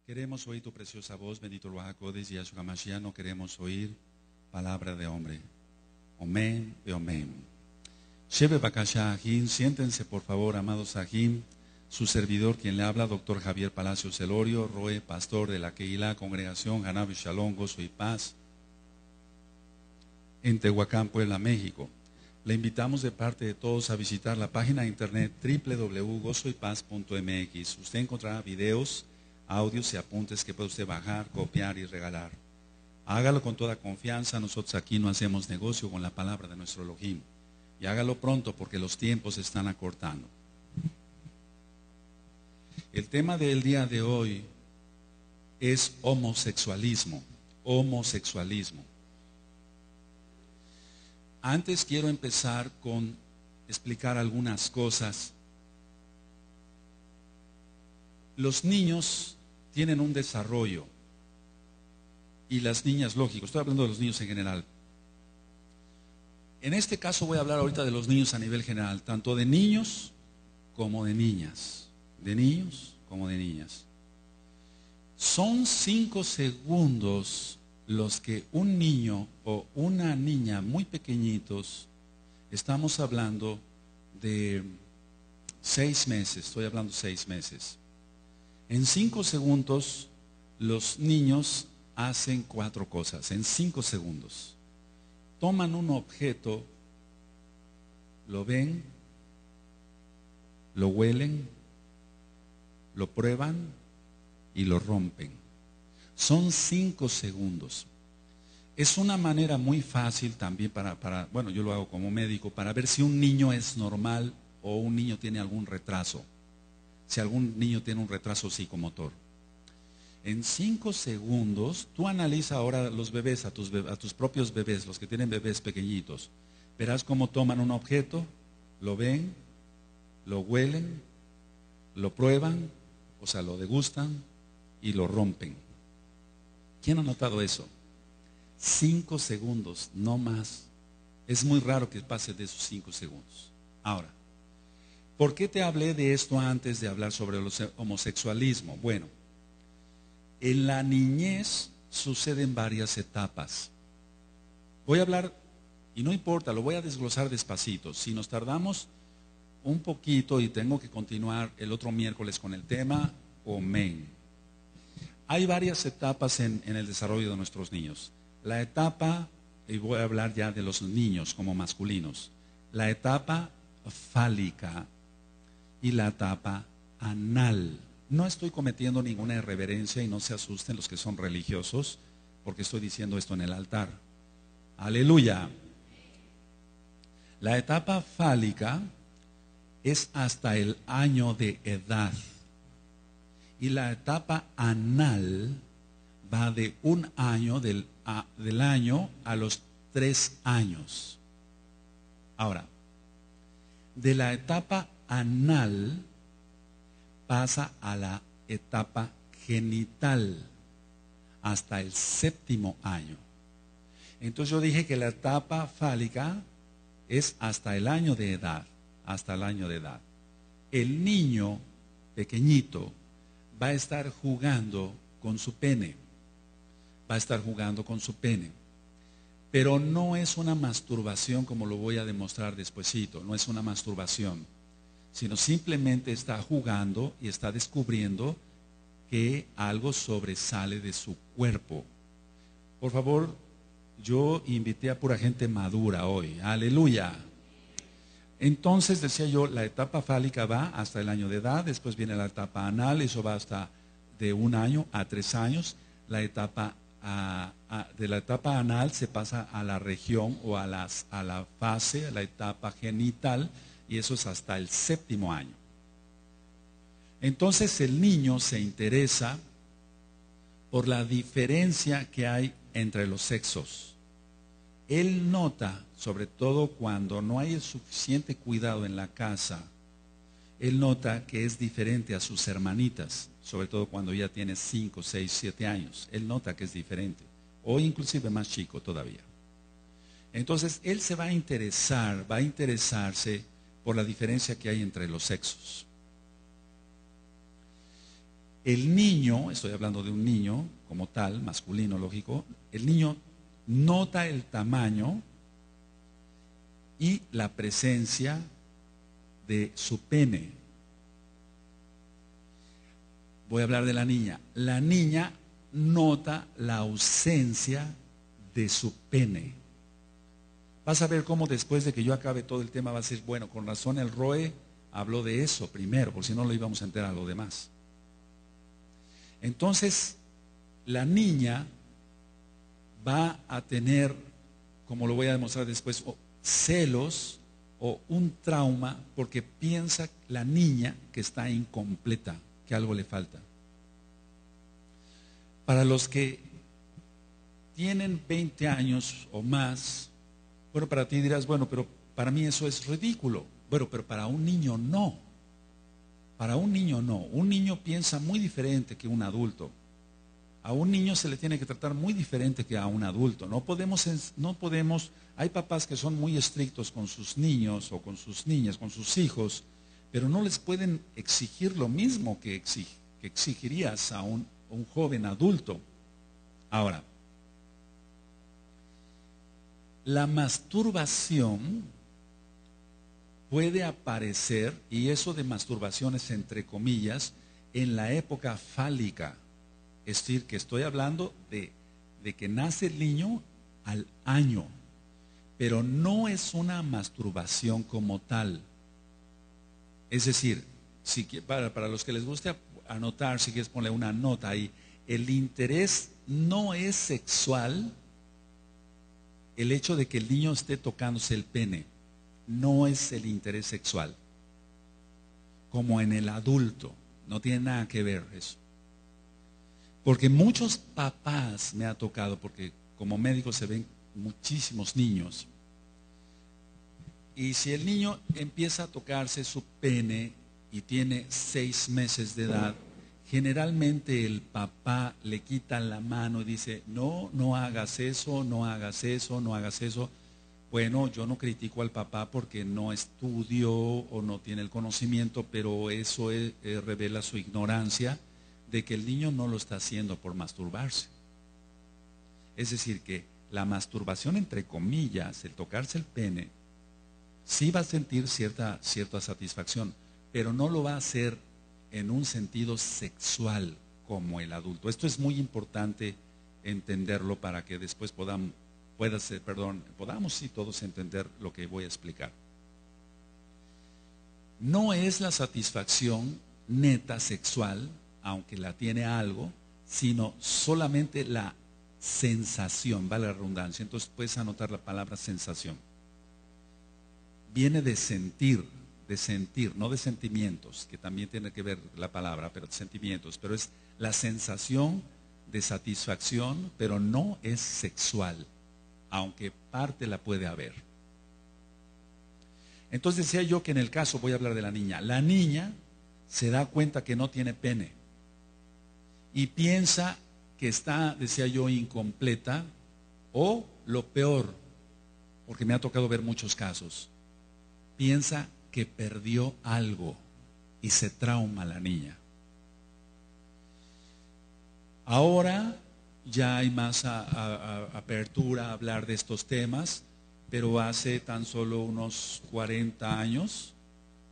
Queremos oír tu preciosa voz, bendito lo Hakodes y Yahshua Mashiach. No queremos oír palabra de hombre. Amén y amén. Shebe Bakasha Ajim, siéntense por favor, amados Ajim. Su servidor, quien le habla, doctor Javier Palacios Elorio, Roe, pastor de la Keilah, Congregación Hanab Shalom, Gozo y Paz, en Tehuacán, Puebla, México. Le invitamos de parte de todos a visitar la página de internet www.gozoypaz.mx. Usted encontrará videos, audios y apuntes que puede usted bajar, copiar y regalar. Hágalo con toda confianza. Nosotros aquí no hacemos negocio con la palabra de nuestro Elohim. Y hágalo pronto porque los tiempos se están acortando. El tema del día de hoy es homosexualismo. Homosexualismo. Antes quiero empezar con explicar algunas cosas. Los niños tienen un desarrollo y las niñas, lógico, estoy hablando de los niños en general. En este caso voy a hablar ahorita de los niños a nivel general, tanto de niños como de niñas. De niños como de niñas. Son 5 segundos los que un niño o una niña muy pequeñitos, estamos hablando de 6 meses, estoy hablando 6 meses. En 5 segundos los niños hacen 4 cosas, en 5 segundos. Toman un objeto, lo ven, lo huelen, lo prueban y lo rompen. Son 5 segundos. Es una manera muy fácil también bueno, yo lo hago como médico, para ver si un niño es normal o un niño tiene algún retraso. Si algún niño tiene un retraso psicomotor. En 5 segundos, tú analiza ahora a los bebés, a tus propios bebés, los que tienen bebés pequeñitos. Verás cómo toman un objeto, lo ven, lo huelen, lo prueban, o sea, lo degustan y lo rompen. ¿Quién ha notado eso? 5 segundos, no más. Es muy raro que pase de esos 5 segundos. Ahora, ¿por qué te hablé de esto antes de hablar sobre el homosexualismo? Bueno, en la niñez suceden varias etapas. Voy a hablar, y no importa, lo voy a desglosar despacito. Si nos tardamos un poquito y tengo que continuar el otro miércoles con el tema, amén. Hay varias etapas en el desarrollo de nuestros niños. La etapa, y voy a hablar ya de los niños como masculinos, la etapa fálica y la etapa anal. No estoy cometiendo ninguna irreverencia y no se asusten los que son religiosos, porque estoy diciendo esto en el altar. Aleluya. La etapa fálica es hasta el año de edad. Y la etapa anal va de un año, del año a los 3 años. Ahora, de la etapa anal pasa a la etapa genital hasta el 7º año. Entonces yo dije que la etapa fálica es hasta el año de edad, hasta el año de edad. El niño pequeñito va a estar jugando con su pene, va a estar jugando con su pene, pero no es una masturbación como lo voy a demostrar despuesito, no es una masturbación, sino simplemente está jugando y está descubriendo que algo sobresale de su cuerpo. Por favor, yo invité a pura gente madura hoy, aleluya. Entonces, decía yo, la etapa fálica va hasta el año de edad, después viene la etapa anal, eso va hasta de 1 año a 3 años. La etapa de la etapa anal se pasa a la región o a la fase, a la etapa genital, y eso es hasta el 7º año. Entonces el niño se interesa por la diferencia que hay entre los sexos. Él nota, sobre todo cuando no hay el suficiente cuidado en la casa, él nota que es diferente a sus hermanitas, sobre todo cuando ya tiene 5, 6, 7 años. Él nota que es diferente, o inclusive más chico todavía. Entonces él se va a interesarse por la diferencia que hay entre los sexos. El niño, estoy hablando de un niño como tal, masculino, lógico, el niño nota el tamaño y la presencia de su pene. Voy a hablar de la niña. La niña nota la ausencia de su pene. Vas a ver cómo después de que yo acabe todo el tema va a ser, bueno, con razón el Roe habló de eso primero, porque si no lo íbamos a enterar a lo demás. Entonces, la niña va a tener, como lo voy a demostrar después, celos o un trauma porque piensa la niña que está incompleta, que algo le falta. Para los que tienen 20 años o más, bueno, para ti dirás, bueno, pero para mí eso es ridículo. Bueno, pero para un niño no. Para un niño no. Un niño piensa muy diferente que un adulto. A un niño se le tiene que tratar muy diferente que a un adulto. No podemos, hay papás que son muy estrictos con sus niños o con sus niñas, con sus hijos, pero no les pueden exigir lo mismo que exigirías a un joven adulto. Ahora, la masturbación puede aparecer, y eso de masturbación es entre comillas, en la época fálica. Es decir, que estoy hablando de que nace el niño al año, pero no es una masturbación como tal. Es decir, para los que les guste anotar, si quieres ponerle una nota ahí, el interés no es sexual, el hecho de que el niño esté tocándose el pene, no es el interés sexual, como en el adulto, no tiene nada que ver eso. Porque muchos papás me ha tocado, porque como médico se ven muchísimos niños, y si el niño empieza a tocarse su pene y tiene 6 meses de edad, generalmente el papá le quita la mano y dice, no, no hagas eso, no hagas eso, no hagas eso. Bueno, yo no critico al papá porque no estudió o no tiene el conocimiento, pero eso revela su ignorancia de que el niño no lo está haciendo por masturbarse. Es decir, que la masturbación, entre comillas, el tocarse el pene, sí va a sentir cierta satisfacción, pero no lo va a hacer en un sentido sexual como el adulto. Esto es muy importante entenderlo para que después podamos todos entender lo que voy a explicar. No es la satisfacción neta sexual, aunque la tiene algo, sino solamente la sensación, vale la redundancia. Entonces puedes anotar la palabra sensación. Viene de sentir, no de sentimientos, que también tiene que ver la palabra, pero de sentimientos, pero es la sensación de satisfacción, pero no es sexual, aunque parte la puede haber. Entonces decía yo que en el caso, voy a hablar de la niña se da cuenta que no tiene pene y piensa que está, decía yo, incompleta, o lo peor, porque me ha tocado ver muchos casos, piensa que perdió algo y se trauma la niña. Ahora ya hay más apertura a hablar de estos temas, pero hace tan solo unos 40 años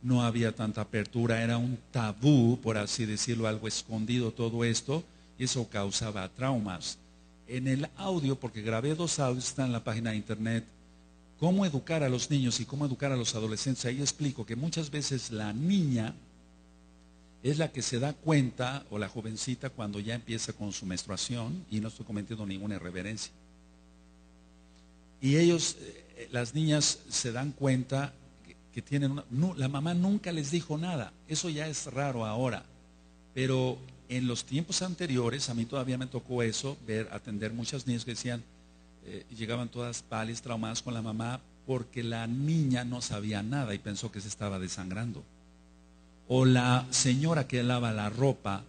no había tanta apertura, era un tabú, por así decirlo, algo escondido todo esto, y eso causaba traumas. En el audio, porque grabé 2 audios, está en la página de internet, cómo educar a los niños y cómo educar a los adolescentes. Ahí explico que muchas veces la niña es la que se da cuenta, o la jovencita, cuando ya empieza con su menstruación, y no estoy cometiendo ninguna irreverencia. Y las niñas se dan cuenta que tienen la mamá nunca les dijo nada. Eso ya es raro ahora, pero en los tiempos anteriores a mí todavía me tocó eso, atender muchas niñas que decían, llegaban todas pálidas, traumadas con la mamá, porque la niña no sabía nada y pensó que se estaba desangrando. O la señora que lava la ropa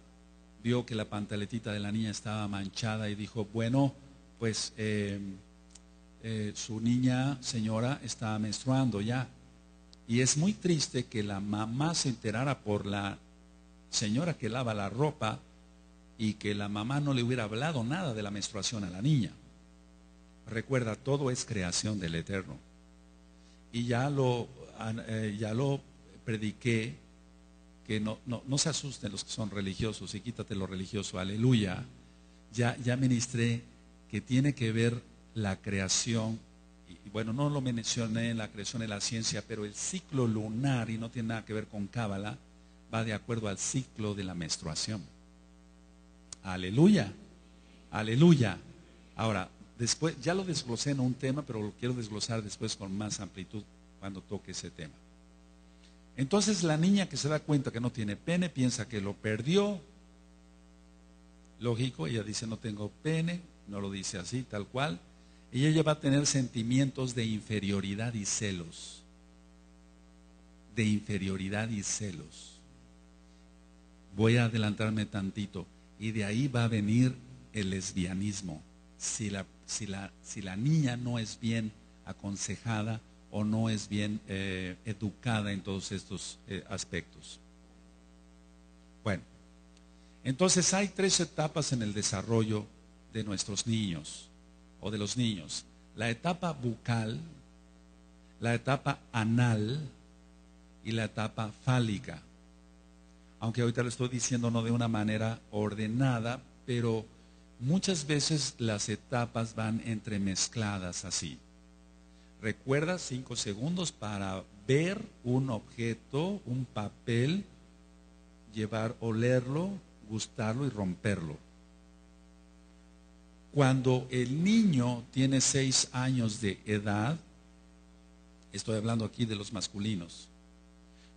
vio que la pantaletita de la niña estaba manchada y dijo, bueno, pues su niña, señora, está menstruando ya. Y es muy triste que la mamá se enterara por la señora que lava la ropa y que la mamá no le hubiera hablado nada de la menstruación a la niña. Recuerda, todo es creación del Eterno. Y ya lo prediqué, que no se asusten los que son religiosos y quítate lo religioso, aleluya. Ya ministré que tiene que ver la creación, y bueno, no lo mencioné en la creación de la ciencia, pero el ciclo lunar, y no tiene nada que ver con Cábala, va de acuerdo al ciclo de la menstruación. Aleluya, aleluya. Ahora, después, ya lo desglosé en un tema, pero lo quiero desglosar después con más amplitud cuando toque ese tema. Entonces la niña que se da cuenta que no tiene pene, piensa que lo perdió. Lógico, ella dice no tengo pene, no lo dice así, tal cual. Y ella va a tener sentimientos de inferioridad y celos. De inferioridad y celos. Voy a adelantarme tantito. Y de ahí va a venir el lesbianismo. Si la niña no es bien aconsejada o no es bien educada en todos estos aspectos. Bueno, entonces hay 3 etapas en el desarrollo de nuestros niños o de los niños. La etapa bucal, la etapa anal y la etapa fálica. Aunque ahorita lo estoy diciendo no de una manera ordenada, pero muchas veces las etapas van entremezcladas así. Recuerda 5 segundos para ver un objeto, un papel, olerlo, gustarlo y romperlo. Cuando el niño tiene 6 años de edad, estoy hablando aquí de los masculinos,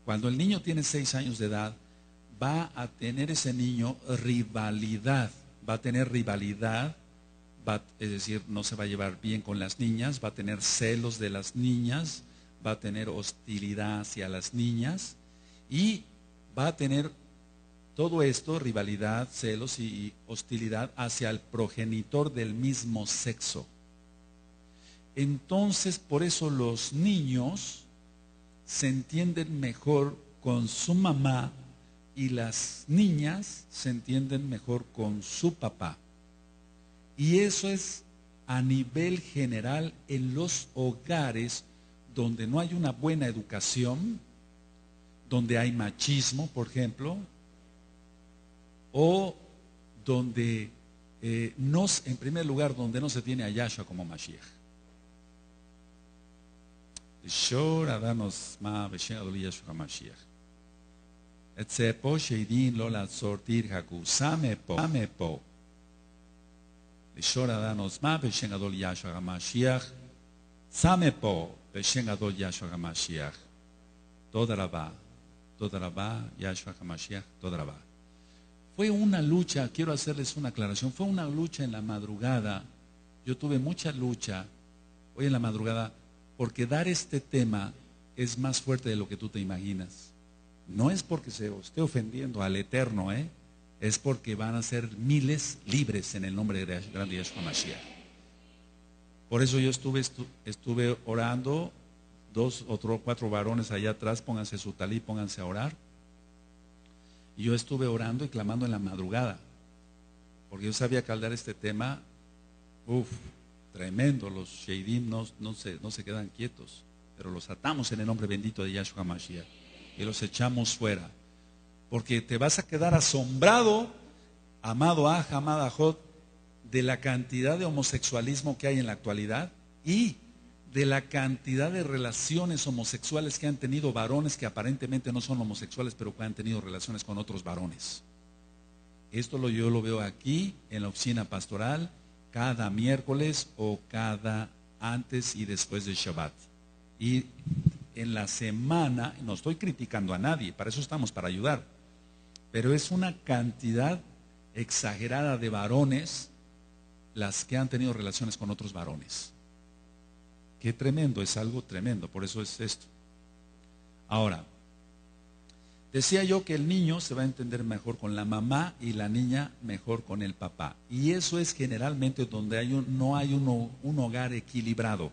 cuando el niño tiene 6 años de edad, va a tener ese niño rivalidad, va a tener rivalidad, es decir, no se va a llevar bien con las niñas, va a tener celos de las niñas, va a tener hostilidad hacia las niñas y va a tener todo esto, rivalidad, celos y hostilidad hacia el progenitor del mismo sexo. Entonces, por eso los niños se entienden mejor con su mamá y las niñas se entienden mejor con su papá. Y eso es a nivel general en los hogares donde no hay una buena educación, donde hay machismo, por ejemplo, o donde en primer lugar, donde no se tiene a Yahshua como Mashiach. Etzepo sheidin lo lazortir haku samepo lishor adanos ma beshen gadol Yahshua HaMashiach samepo beshen gadol Yahshua HaMashiach toda rabá Yahshua HaMashiach toda rabá. Fue una lucha, quiero hacerles una aclaración, fue una lucha en la madrugada. Yo tuve mucha lucha hoy en la madrugada porque dar este tema es más fuerte de lo que tú te imaginas. No es porque se esté ofendiendo al Eterno, es porque van a ser miles libres en el nombre de grande Yahshua Mashiach. Por eso yo estuve orando, 2 o 4 varones allá atrás, pónganse su talí, pónganse a orar. Y yo estuve orando y clamando en la madrugada, porque yo sabía que al dar este tema, tremendo, los sheidim no se quedan quietos, pero los atamos en el nombre bendito de Yahshua Mashiach y los echamos fuera, porque te vas a quedar asombrado, amado amada Jod, de la cantidad de homosexualismo que hay en la actualidad y de la cantidad de relaciones homosexuales que han tenido varones que aparentemente no son homosexuales, pero que han tenido relaciones con otros varones. Esto yo lo veo aquí en la oficina pastoral cada miércoles o cada antes y después de Shabbat. Y en la semana, no estoy criticando a nadie, para eso estamos, para ayudar, pero es una cantidad exagerada de varones las que han tenido relaciones con otros varones. Qué tremendo, es algo tremendo, por eso es esto. Ahora, decía yo que el niño se va a entender mejor con la mamá y la niña mejor con el papá. Y eso es generalmente donde no hay un hogar equilibrado.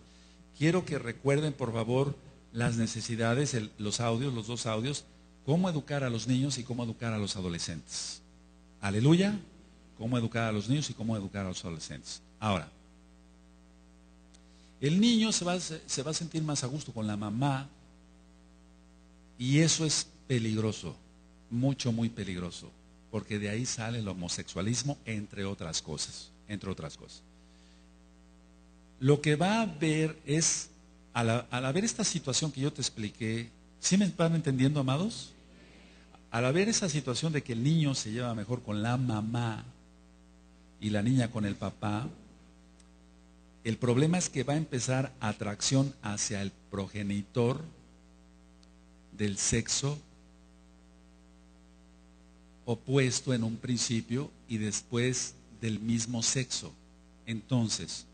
Quiero que recuerden, por favor, las necesidades, los 2 audios, cómo educar a los niños y cómo educar a los adolescentes. Aleluya. cómo educar a los niños y cómo educar a los adolescentes. Ahora, el niño se va a sentir más a gusto con la mamá y eso es peligroso, mucho, muy peligroso, porque de ahí sale el homosexualismo, entre otras cosas, Lo que va a haber es, al haber esta situación que yo te expliqué, ¿sí me van entendiendo, amados? Al haber esa situación de que el niño se lleva mejor con la mamá y la niña con el papá, el problema es que va a empezar atracción hacia el progenitor del sexo opuesto en un principio y después del mismo sexo. Entonces,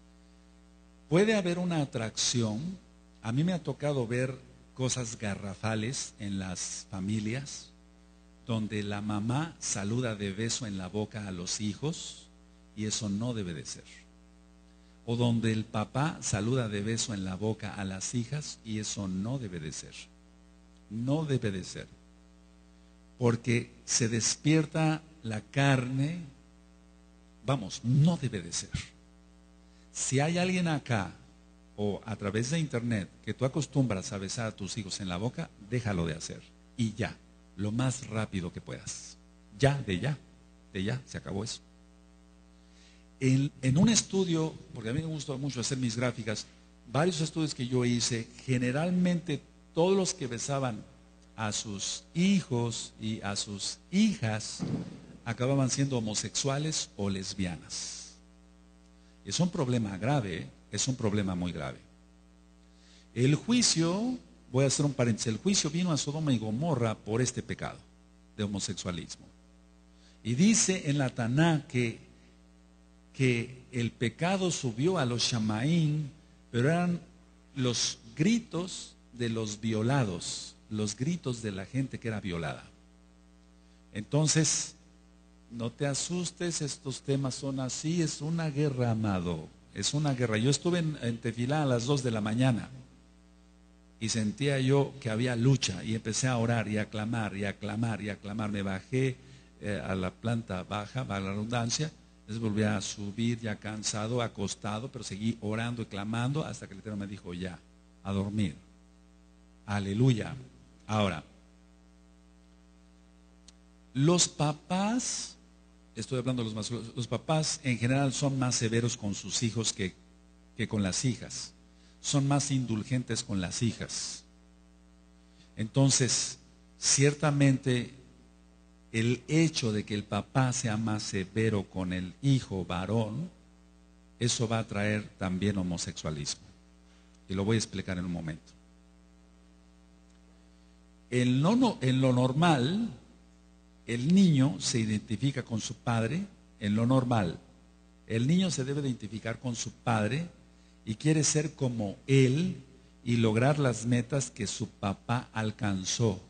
puede haber una atracción. A mí me ha tocado ver cosas garrafales en las familias, donde la mamá saluda de beso en la boca a los hijos, y eso no debe de ser. O donde el papá saluda de beso en la boca a las hijas, y eso no debe de ser. No debe de ser. Porque se despierta la carne. Vamos, no debe de ser. Si hay alguien acá o a través de internet que tú acostumbras a besar a tus hijos en la boca, déjalo de hacer. Y ya, lo más rápido que puedas. Ya, se acabó eso. En un estudio, porque a mí me gusta mucho hacer mis gráficas, varios estudios que yo hice, generalmente todos los que besaban a sus hijos y a sus hijas acababan siendo homosexuales o lesbianas. Es un problema grave, es un problema muy grave. El juicio, voy a hacer un paréntesis, el juicio vino a Sodoma y Gomorra por este pecado de homosexualismo. Y dice en la Taná que el pecado subió a los Shamaín, pero eran los gritos de los violados, los gritos de la gente que era violada. Entonces, no te asustes, estos temas son así, es una guerra, amado, es una guerra. Yo estuve en Tefilá a las 2 de la mañana y sentía yo que había lucha y empecé a orar y a clamar y a clamar y a clamar. Me bajé a la planta baja, para la redundancia. Entonces volví a subir ya cansado, acostado, pero seguí orando y clamando hasta que el Eterno me dijo ya, a dormir. Aleluya. Ahora, los papás, estoy hablando de los papás en general son más severos con sus hijos que con las hijas. Son más indulgentes con las hijas. Entonces, ciertamente el hecho de que el papá sea más severo con el hijo varón, eso va a traer también homosexualismo. Y lo voy a explicar en un momento. En lo normal, el niño se identifica con su padre. En lo normal, el niño se debe identificar con su padre y quiere ser como él y lograr las metas que su papá alcanzó.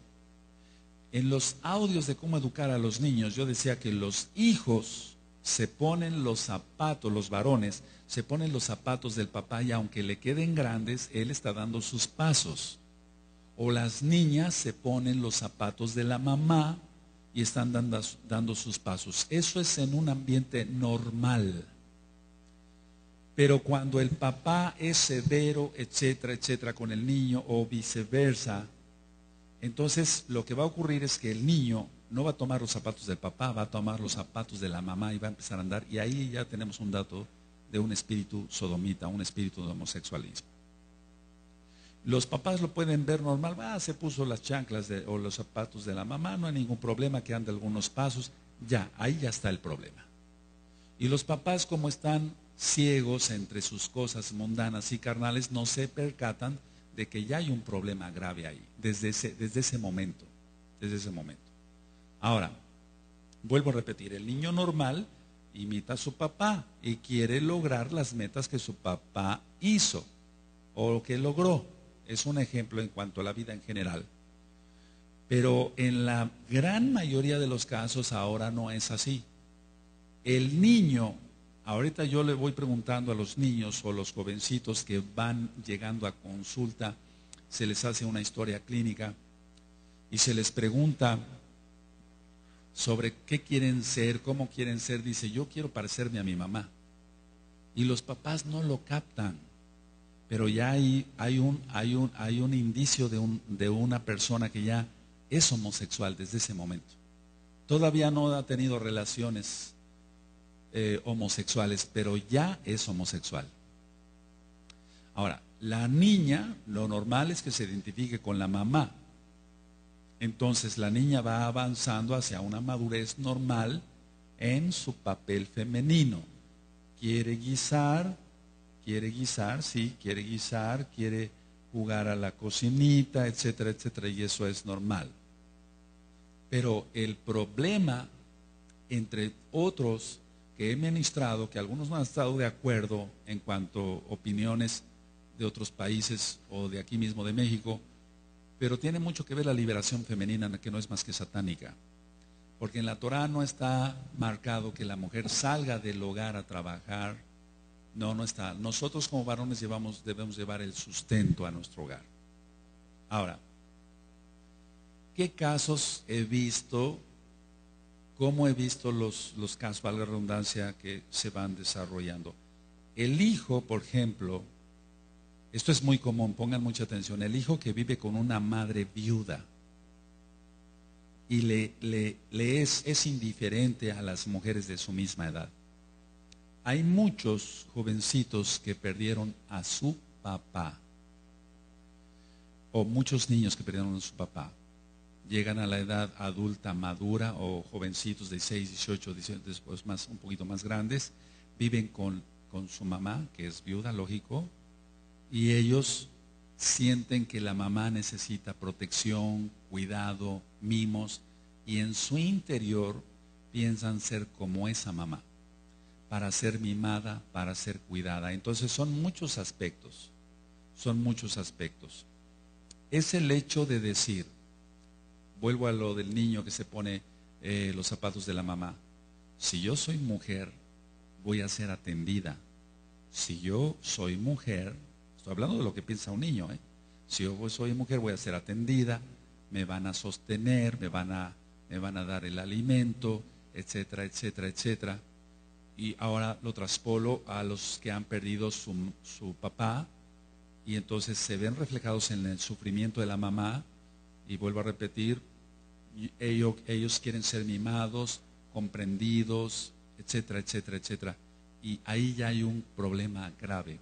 En los audios de cómo educar a los niños, yo decía que los hijos se ponen los zapatos, los varones se ponen los zapatos del papá y aunque le queden grandes, él está dando sus pasos. O las niñas se ponen los zapatos de la mamá y están dando sus pasos. Eso es en un ambiente normal. Pero cuando el papá es severo, etcétera, etcétera, con el niño o viceversa, entonces lo que va a ocurrir es que el niño no va a tomar los zapatos del papá, va a tomar los zapatos de la mamá y va a empezar a andar. Y ahí ya tenemos un dato de un espíritu sodomita, un espíritu de homosexualismo. Los papás lo pueden ver normal, se puso las chanclas o los zapatos de la mamá, no hay ningún problema, que ande algunos pasos, ya, ahí ya está el problema. Y los papás, como están ciegos entre sus cosas mundanas y carnales, no se percatan de que ya hay un problema grave ahí, desde ese momento. Ahora, vuelvo a repetir, el niño normal imita a su papá y quiere lograr las metas que su papá hizo o que logró. Es un ejemplo en cuanto a la vida en general. Pero en la gran mayoría de los casos ahora no es así. El niño, ahorita yo le voy preguntando a los niños o los jovencitos que van llegando a consulta, se les hace una historia clínica y se les pregunta sobre qué quieren ser, cómo quieren ser, dice, yo quiero parecerme a mi mamá. Y los papás no lo captan, pero ya hay un indicio de una persona que ya es homosexual desde ese momento. Todavía no ha tenido relaciones homosexuales, pero ya es homosexual. Ahora, la niña, lo normal es que se identifique con la mamá. Entonces la niña va avanzando hacia una madurez normal en su papel femenino. Quiere guisar, sí, quiere guisar, quiere jugar a la cocinita, etcétera, etcétera, y eso es normal. Pero el problema, entre otros que he ministrado, que algunos no han estado de acuerdo en cuanto a opiniones de otros países o de aquí mismo de México, pero tiene mucho que ver la liberación femenina, que no es más que satánica. Porque en la Torah no está marcado que la mujer salga del hogar a trabajar. No está. Nosotros como varones debemos llevar el sustento a nuestro hogar. Ahora, ¿qué casos he visto? ¿Cómo he visto los casos, valga la redundancia, que se van desarrollando? El hijo, por ejemplo, esto es muy común, pongan mucha atención, el hijo que vive con una madre viuda y le es indiferente a las mujeres de su misma edad. Hay muchos jovencitos que perdieron a su papá, o muchos niños que perdieron a su papá. Llegan a la edad adulta madura, o jovencitos de 6, 18, 18 después un poquito más grandes, viven con su mamá, que es viuda, lógico, y ellos sienten que la mamá necesita protección, cuidado, mimos, y en su interior piensan ser como esa mamá, para ser mimada, para ser cuidada. Entonces son muchos aspectos, Es el hecho de decir, vuelvo a lo del niño que se pone los zapatos de la mamá. Si yo soy mujer, voy a ser atendida. Si yo soy mujer, estoy hablando de lo que piensa un niño, si yo soy mujer, voy a ser atendida, me van a sostener, me van a dar el alimento, etcétera, etcétera, etcétera. Y ahora lo traspolo a los que han perdido su papá, y entonces se ven reflejados en el sufrimiento de la mamá. Y vuelvo a repetir, ellos quieren ser mimados, comprendidos, etcétera, etcétera, etcétera. Y ahí ya hay un problema grave.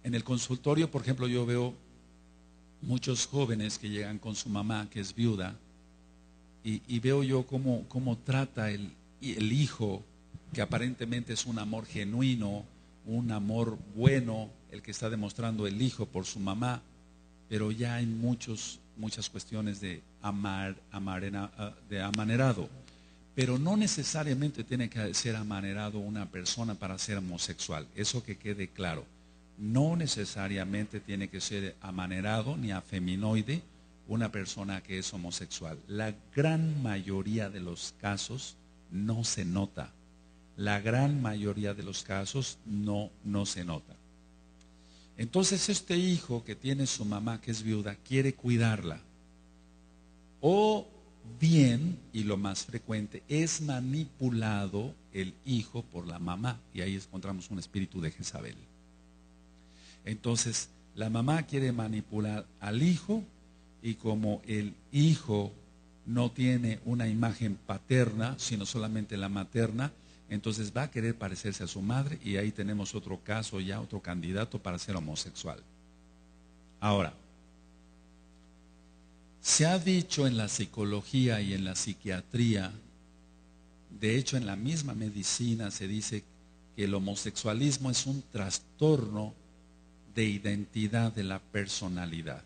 En el consultorio, por ejemplo, yo veo muchos jóvenes que llegan con su mamá, que es viuda, y veo yo cómo trata el hijo, que aparentemente es un amor genuino, un amor bueno, el que está demostrando el hijo por su mamá, pero ya hay muchas cuestiones de amanerado. Pero no necesariamente tiene que ser amanerado una persona para ser homosexual, eso que quede claro. No necesariamente tiene que ser amanerado ni afeminoide una persona que es homosexual. La gran mayoría de los casos no se nota. La gran mayoría de los casos no se nota. Entonces este hijo que tiene su mamá que es viuda quiere cuidarla. O bien, y lo más frecuente, es manipulado el hijo por la mamá. Y ahí encontramos un espíritu de Jezabel. Entonces la mamá quiere manipular al hijo, y como el hijo no tiene una imagen paterna, sino solamente la materna, entonces va a querer parecerse a su madre, y ahí tenemos otro caso, ya otro candidato para ser homosexual. Ahora, se ha dicho en la psicología y en la psiquiatría, de hecho en la misma medicina se dice que el homosexualismo es un trastorno de identidad de la personalidad.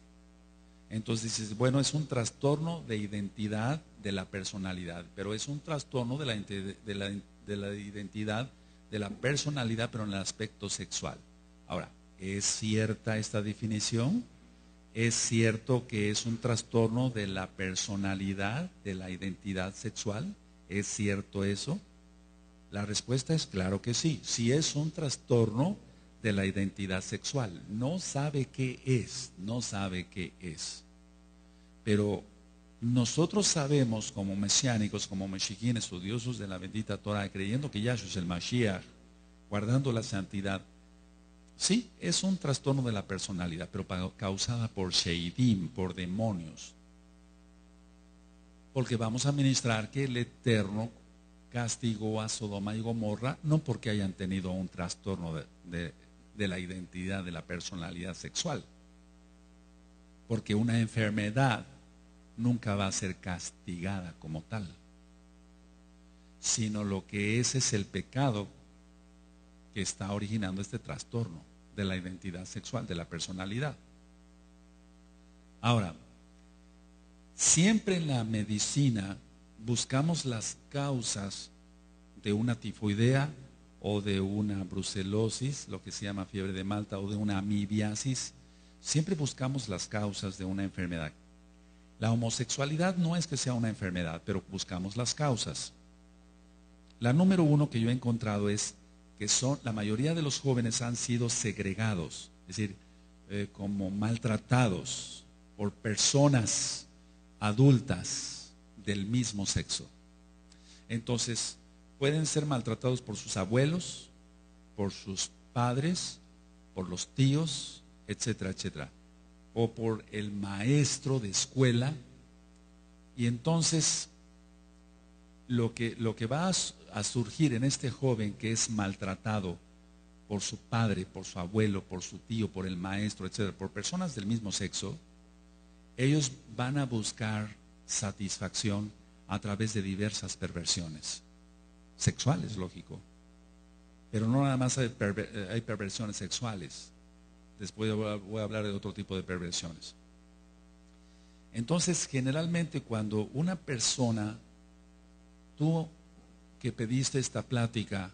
Entonces dices, bueno, es un trastorno de identidad de la personalidad, pero es un trastorno de la identidad de la personalidad, pero en el aspecto sexual. Ahora, ¿es cierta esta definición? ¿Es cierto que es un trastorno de la personalidad, de la identidad sexual? ¿Es cierto eso? La respuesta es claro que sí. Sí es un trastorno de la identidad sexual. No sabe qué es. Pero Nosotros sabemos como mesiánicos, como mexiquín, estudiosos de la bendita Torah, creyendo que Yahshua es el Mashiach, guardando la santidad, sí, es un trastorno de la personalidad, pero causada por Sheidim, por demonios. Porque vamos a ministrar que el Eterno castigó a Sodoma y Gomorra, no porque hayan tenido un trastorno de la identidad, de la personalidad sexual, porque una enfermedad nunca va a ser castigada como tal, sino lo que es el pecado que está originando este trastorno de la identidad sexual, de la personalidad. Ahora, siempre en la medicina buscamos las causas de una tifoidea o de una brucelosis, lo que se llama fiebre de Malta, o de una amibiasis. Siempre buscamos las causas de una enfermedad. La homosexualidad no es que sea una enfermedad, pero buscamos las causas. La número uno que yo he encontrado es que la mayoría de los jóvenes han sido segregados, es decir, como maltratados por personas adultas del mismo sexo. Entonces, pueden ser maltratados por sus abuelos, por sus padres, por los tíos, etcétera, etcétera, o por el maestro de escuela. Y entonces lo que va a surgir en este joven que es maltratado por su padre, por su abuelo, por su tío, por el maestro, etcétera, por personas del mismo sexo, ellos van a buscar satisfacción a través de diversas perversiones sexuales, lógico, pero no nada más hay perversiones sexuales. Después voy a hablar de otro tipo de perversiones. Entonces, generalmente cuando una persona, tú que pediste esta plática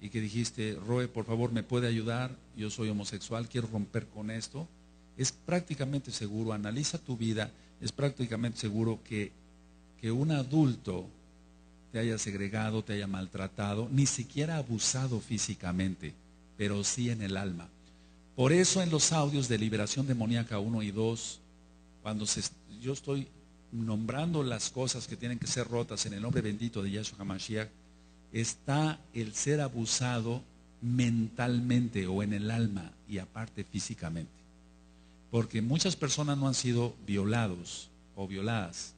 y que dijiste, Roe, por favor, ¿me puede ayudar? Yo soy homosexual, quiero romper con esto. Es prácticamente seguro, analiza tu vida, es prácticamente seguro que un adulto te haya segregado, te haya maltratado, ni siquiera abusado físicamente, pero sí en el alma. Por eso en los audios de Liberación Demoníaca 1 y 2, cuando yo estoy nombrando las cosas que tienen que ser rotas en el nombre bendito de Yahshua HaMashiach, está el ser abusado mentalmente o en el alma y aparte físicamente. Porque muchas personas no han sido violados o violadas,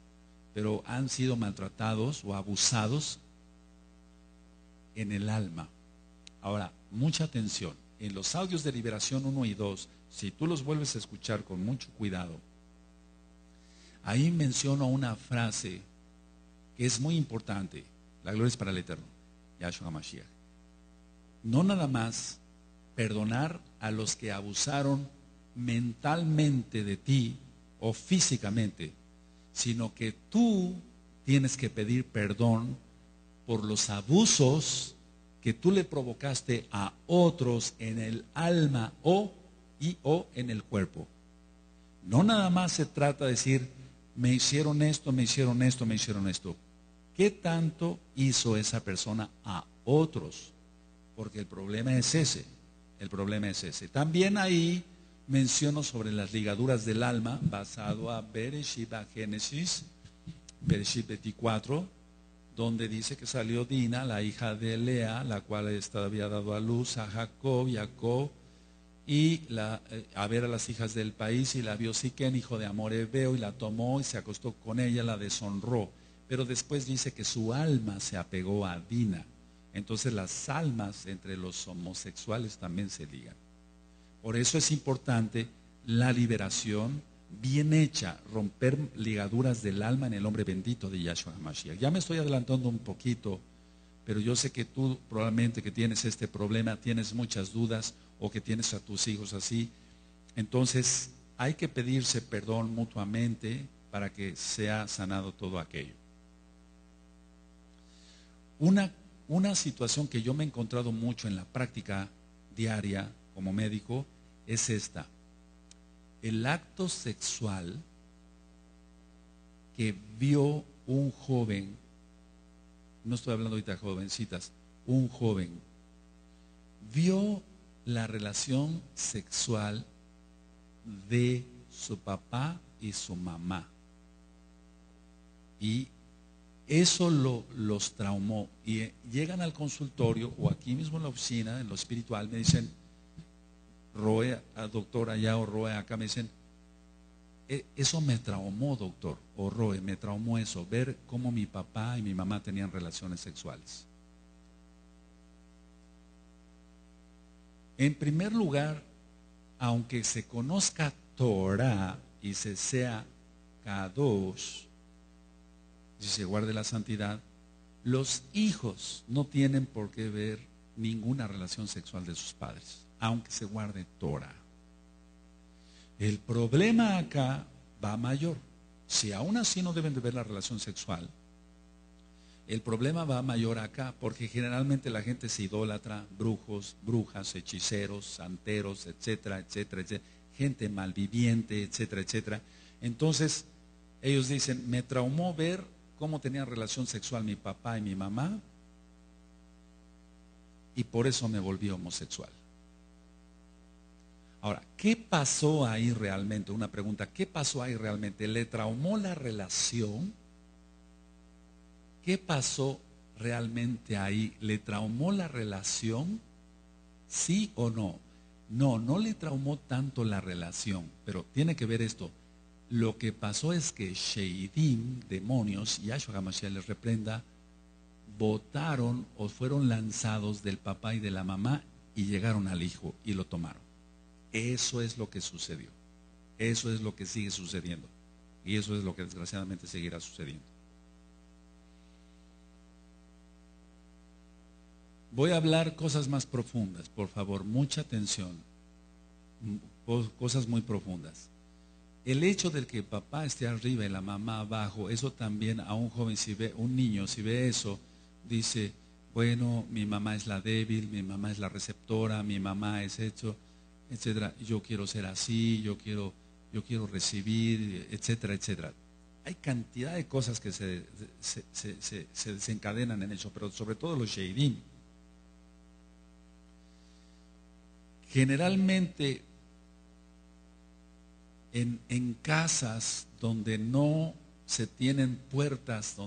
pero han sido maltratados o abusados en el alma. Ahora, mucha atención. En los audios de Liberación 1 y 2, si tú los vuelves a escuchar con mucho cuidado, ahí menciono una frase que es muy importante. La gloria es para el Eterno, Yahshua HaMashiach. No nada más perdonar a los que abusaron mentalmente de ti o físicamente, sino que tú tienes que pedir perdón por los abusos que tú le provocaste a otros en el alma o en el cuerpo. No nada más se trata de decir, me hicieron esto, me hicieron esto, me hicieron esto. ¿Qué tanto hizo esa persona a otros? Porque el problema es ese. El problema es ese. También ahí menciono sobre las ligaduras del alma, basado a Bereshit, a Génesis, Bereshit 24, donde dice que salió Dina, la hija de Lea, la cual había dado a luz a Jacob, y a ver a las hijas del país, y la vio Siquén, hijo de Amor Hebeo, y la tomó y se acostó con ella, la deshonró. Pero después dice que su alma se apegó a Dina. Entonces las almas entre los homosexuales también se ligan. Por eso es importante la liberación bien hecha, romper ligaduras del alma en el nombre bendito de Yahshua HaMashiach. Ya me estoy adelantando un poquito, pero yo sé que tú probablemente que tienes este problema, tienes muchas dudas o que tienes a tus hijos así. Entonces hay que pedirse perdón mutuamente para que sea sanado todo aquello. Una situación que yo me he encontrado mucho en la práctica diaria como médico es esta. El acto sexual que vio un joven, no estoy hablando ahorita de jovencitas, un joven vio la relación sexual de su papá y su mamá. Y eso los traumó. Y llegan al consultorio o aquí mismo en la oficina, en lo espiritual, me dicen, Roe, doctor allá o Roe acá, me dicen, eso me traumó, doctor, o Roe, me traumó eso, ver cómo mi papá y mi mamá tenían relaciones sexuales. En primer lugar, aunque se conozca Torah y se sea Kadosh, si se guarde la santidad, los hijos no tienen por qué ver ninguna relación sexual de sus padres, aunque se guarde Torah. El problema acá va mayor. Si aún así no deben de ver la relación sexual, el problema va mayor acá, porque generalmente la gente se idólatra, brujos, brujas, hechiceros, santeros, etcétera, etcétera, etcétera, gente malviviente, etcétera, etcétera. Entonces, ellos dicen, me traumó ver cómo tenían relación sexual mi papá y mi mamá, y por eso me volví homosexual. Ahora, ¿qué pasó ahí realmente? Una pregunta, ¿qué pasó ahí realmente? ¿Le traumó la relación? ¿Qué pasó realmente ahí? ¿Le traumó la relación? ¿Sí o no? No, no le traumó tanto la relación, pero tiene que ver esto. Lo que pasó es que Sheidim, demonios, Yahshua HaMashiach les reprenda, botaron o fueron lanzados del papá y de la mamá y llegaron al hijo y lo tomaron. Eso es lo que sucedió. Eso es lo que sigue sucediendo. Y eso es lo que desgraciadamente seguirá sucediendo. Voy a hablar cosas más profundas, por favor, mucha atención. Cosas muy profundas. El hecho de que el papá esté arriba y la mamá abajo, eso también a un joven, si ve, un niño, si ve eso, dice, bueno, mi mamá es la débil, mi mamá es la receptora, mi mamá es esto, etcétera. Yo quiero ser así, yo quiero recibir, etcétera, etcétera. Hay cantidad de cosas que se desencadenan en eso, pero sobre todo los sheidim. Generalmente en casas donde no se tienen puertas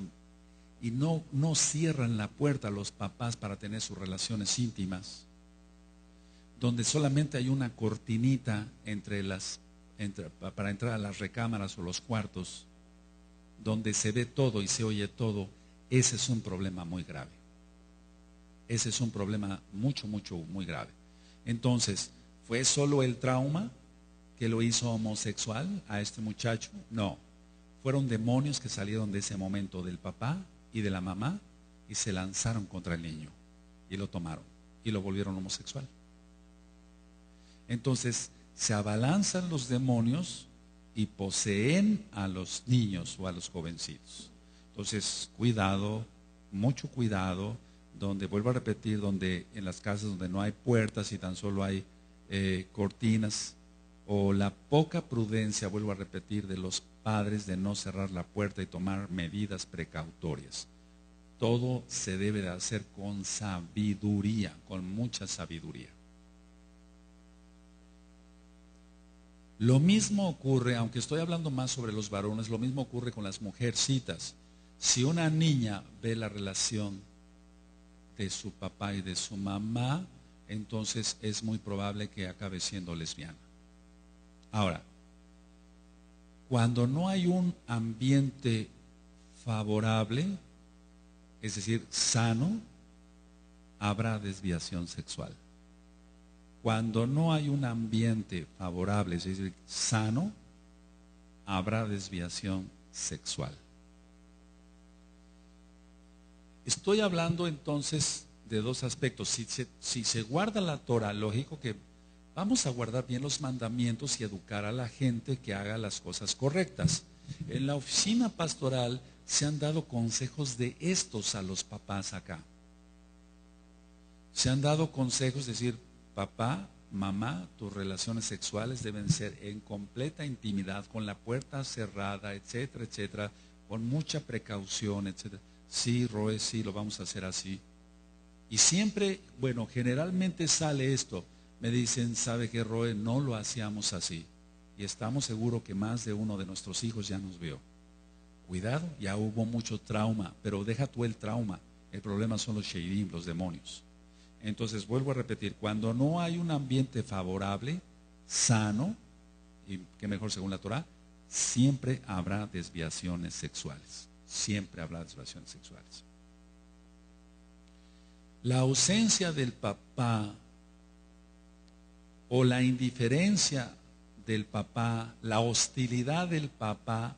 y no cierran la puerta a los papás para tener sus relaciones íntimas, donde solamente hay una cortinita para entrar a las recámaras o los cuartos, donde se ve todo y se oye todo, ese es un problema muy grave. Ese es un problema muy grave. Entonces, ¿fue solo el trauma que lo hizo homosexual a este muchacho? No, fueron demonios que salieron de ese momento del papá y de la mamá y se lanzaron contra el niño y lo tomaron y lo volvieron homosexual. Entonces se abalanzan los demonios y poseen a los niños o a los jovencitos. Entonces, cuidado, mucho cuidado, donde, vuelvo a repetir, donde en las casas donde no hay puertas y tan solo hay cortinas, o la poca prudencia, vuelvo a repetir, de los padres de no cerrar la puerta y tomar medidas precautorias. Todo se debe de hacer con sabiduría, con mucha sabiduría. Lo mismo ocurre, aunque estoy hablando más sobre los varones, lo mismo ocurre con las mujercitas. Si una niña ve la relación de su papá y de su mamá, entonces es muy probable que acabe siendo lesbiana. Ahora, cuando no hay un ambiente favorable, es decir, sano, habrá desviación sexual. Cuando no hay un ambiente favorable, es decir, sano, habrá desviación sexual. Estoy hablando entonces de dos aspectos. Si se guarda la Torah, lógico que vamos a guardar bien los mandamientos y educar a la gente que haga las cosas correctas. En la oficina pastoral se han dado consejos de estos a los papás acá. Se han dado consejos, es decir, papá, mamá, tus relaciones sexuales deben ser en completa intimidad, con la puerta cerrada, etcétera, etcétera, con mucha precaución, etcétera. Sí, Roe, sí, lo vamos a hacer así. Y siempre, bueno, generalmente sale esto. Me dicen, ¿sabe qué, Roe? No lo hacíamos así. Y estamos seguros que más de uno de nuestros hijos ya nos vio. Cuidado, ya hubo mucho trauma, pero deja tú el trauma. El problema son los sheidim, los demonios. Entonces, vuelvo a repetir, cuando no hay un ambiente favorable, sano, y que mejor según la Torah, siempre habrá desviaciones sexuales. Siempre habrá desviaciones sexuales. La ausencia del papá o la indiferencia del papá, la hostilidad del papá,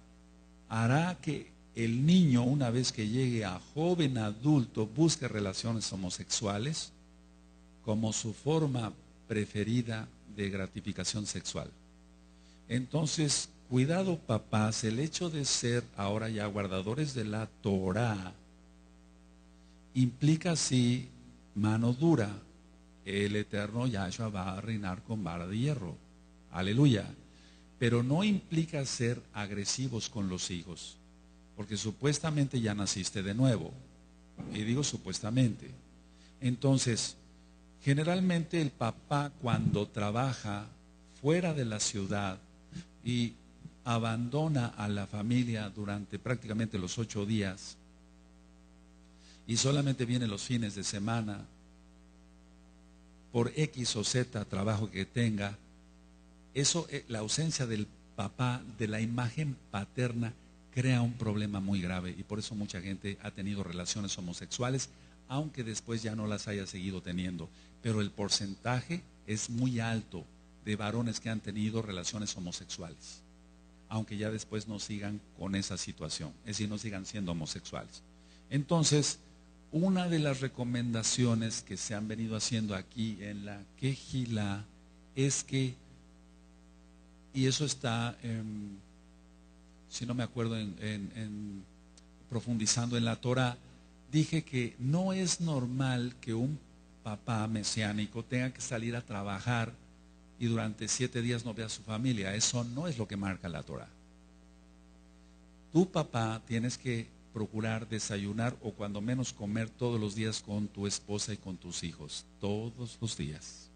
hará que el niño, una vez que llegue a joven adulto, busque relaciones homosexuales como su forma preferida de gratificación sexual. Entonces, cuidado papás, el hecho de ser ahora ya guardadores de la Torah implica así mano dura. El eterno Yahshua va a reinar con vara de hierro. Aleluya. Pero no implica ser agresivos con los hijos, porque supuestamente ya naciste de nuevo. Y digo supuestamente. Entonces, generalmente el papá cuando trabaja fuera de la ciudad y abandona a la familia durante prácticamente los 8 días y solamente viene los fines de semana, por X o Z trabajo que tenga, eso, la ausencia del papá, de la imagen paterna, crea un problema muy grave y por eso mucha gente ha tenido relaciones homosexuales, aunque después ya no las haya seguido teniendo. Pero el porcentaje es muy alto de varones que han tenido relaciones homosexuales, aunque ya después no sigan con esa situación, es decir, no sigan siendo homosexuales. Entonces, una de las recomendaciones que se han venido haciendo aquí en la Kehilá es que, y eso está, si no me acuerdo, profundizando en la Torah, dije que no es normal que un papá mesiánico tenga que salir a trabajar y durante 7 días no vea a su familia. Eso no es lo que marca la Torah. Tu papá tienes que procurar desayunar o cuando menos comer todos los días con tu esposa y con tus hijos, todos los días.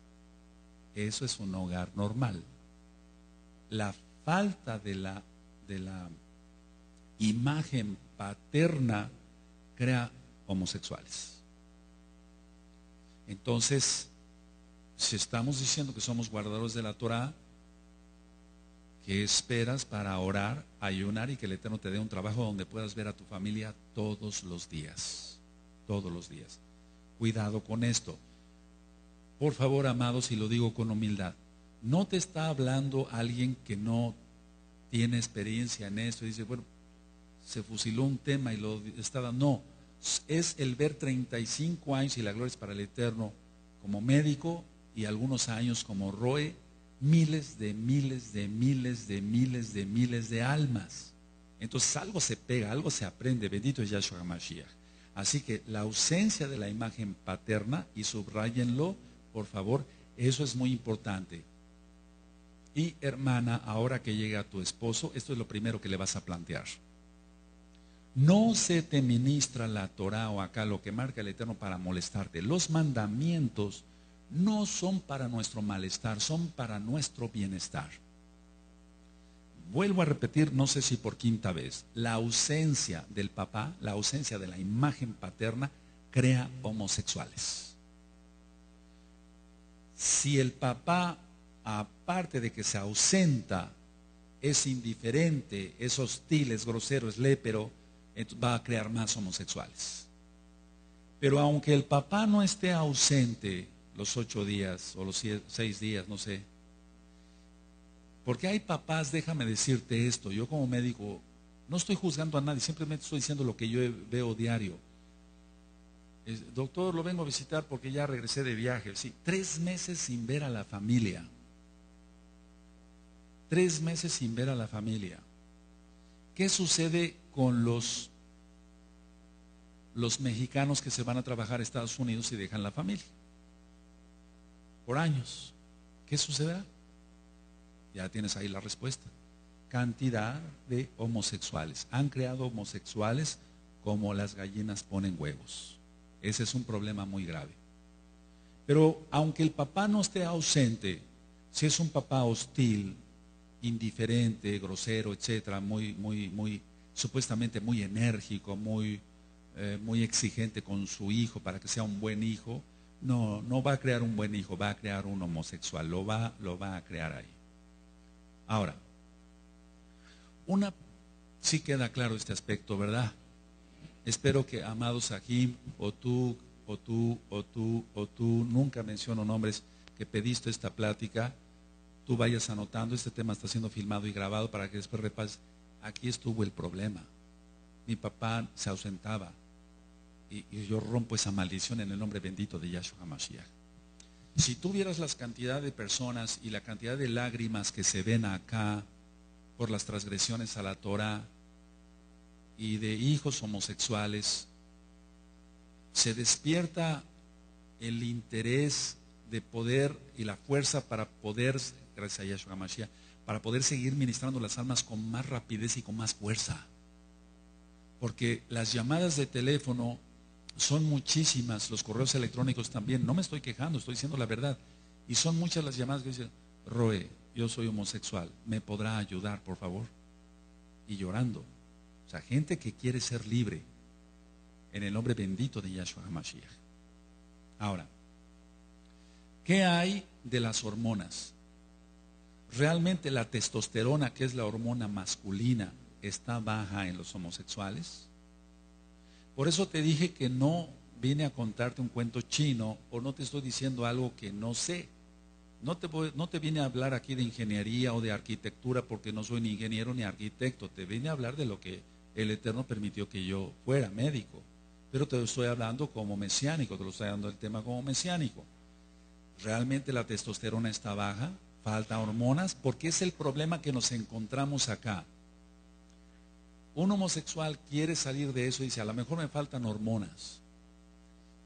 Eso es un hogar normal. La falta de la imagen paterna crea homosexuales. Entonces, si estamos diciendo que somos guardadores de la Torah, ¿qué esperas para orar, ayunar y que el Eterno te dé un trabajo donde puedas ver a tu familia todos los días? Todos los días. Cuidado con esto. Por favor, amados, y lo digo con humildad, no te está hablando alguien que no tiene experiencia en esto y dice, bueno, se fusiló un tema y lo estaba. No, es el ver 35 años y la gloria es para el Eterno como médico y algunos años como Roe, miles de almas. Entonces algo se pega, algo se aprende. Bendito es Yahshua HaMashiach. Así que la ausencia de la imagen paterna, y subrayenlo por favor, eso es muy importante. Y hermana, ahora que llega tu esposo, esto es lo primero que le vas a plantear. No se te ministra la Torah o acá lo que marca el Eterno para molestarte. Los mandamientos no son para nuestro malestar, son para nuestro bienestar. Vuelvo a repetir, no sé si por quinta vez, la ausencia del papá, la ausencia de la imagen paterna, crea homosexuales. Si el papá, aparte de que se ausenta, es indiferente, es hostil, es grosero, es lépero, va a crear más homosexuales. Pero aunque el papá no esté ausente los 8 días o los 6 días, no sé, porque hay papás, déjame decirte esto, yo como médico no estoy juzgando a nadie, simplemente estoy diciendo lo que yo veo diario. Doctor, lo vengo a visitar porque ya regresé de viaje. Sí, 3 meses sin ver a la familia. 3 meses sin ver a la familia. ¿Qué sucede con los mexicanos que se van a trabajar a Estados Unidos y dejan la familia? Por años. ¿Qué sucederá? Ya tienes ahí la respuesta. Cantidad de homosexuales. Han creado homosexuales como las gallinas ponen huevos. Ese es un problema muy grave. Pero aunque el papá no esté ausente, si es un papá hostil, indiferente, grosero, etcétera, muy supuestamente muy enérgico, muy exigente con su hijo para que sea un buen hijo, no va a crear un buen hijo, va a crear un homosexual, lo va a crear ahí. Ahora, sí queda claro este aspecto, ¿verdad? Espero que, amado Sahim, o tú, nunca menciono nombres, que pediste esta plática, tú vayas anotando. Este tema está siendo filmado y grabado para que después repases. Aquí estuvo el problema. Mi papá se ausentaba y yo rompo esa maldición en el nombre bendito de Yahshua HaMashiach. Si tú vieras la cantidad de personas y la cantidad de lágrimas que se ven acá por las transgresiones a la Torah y de hijos homosexuales, se despierta el interés de poder y la fuerza para poder, gracias a Yahshua HaMashiach, para poder seguir ministrando las almas con más rapidez y con más fuerza. Porque las llamadas de teléfono son muchísimas, los correos electrónicos también. No me estoy quejando, estoy diciendo la verdad. Y son muchas las llamadas que dicen: Roe, yo soy homosexual, ¿me podrá ayudar, por favor? Y llorando. O sea, gente que quiere ser libre en el nombre bendito de Yahshua HaMashiach. Ahora, ¿qué hay de las hormonas? ¿Realmente la testosterona, que es la hormona masculina, está baja en los homosexuales? Por eso te dije que no vine a contarte un cuento chino, o no te estoy diciendo algo que no sé. No te vine a hablar aquí de ingeniería o de arquitectura, porque no soy ni ingeniero ni arquitecto. Te vine a hablar de lo que el Eterno permitió que yo fuera, médico. Pero te lo estoy hablando como mesiánico, te lo estoy dando el tema como mesiánico. ¿Realmente la testosterona está baja? ¿Falta hormonas? Porque es el problema que nos encontramos acá. Un homosexual quiere salir de eso y dice: a lo mejor me faltan hormonas.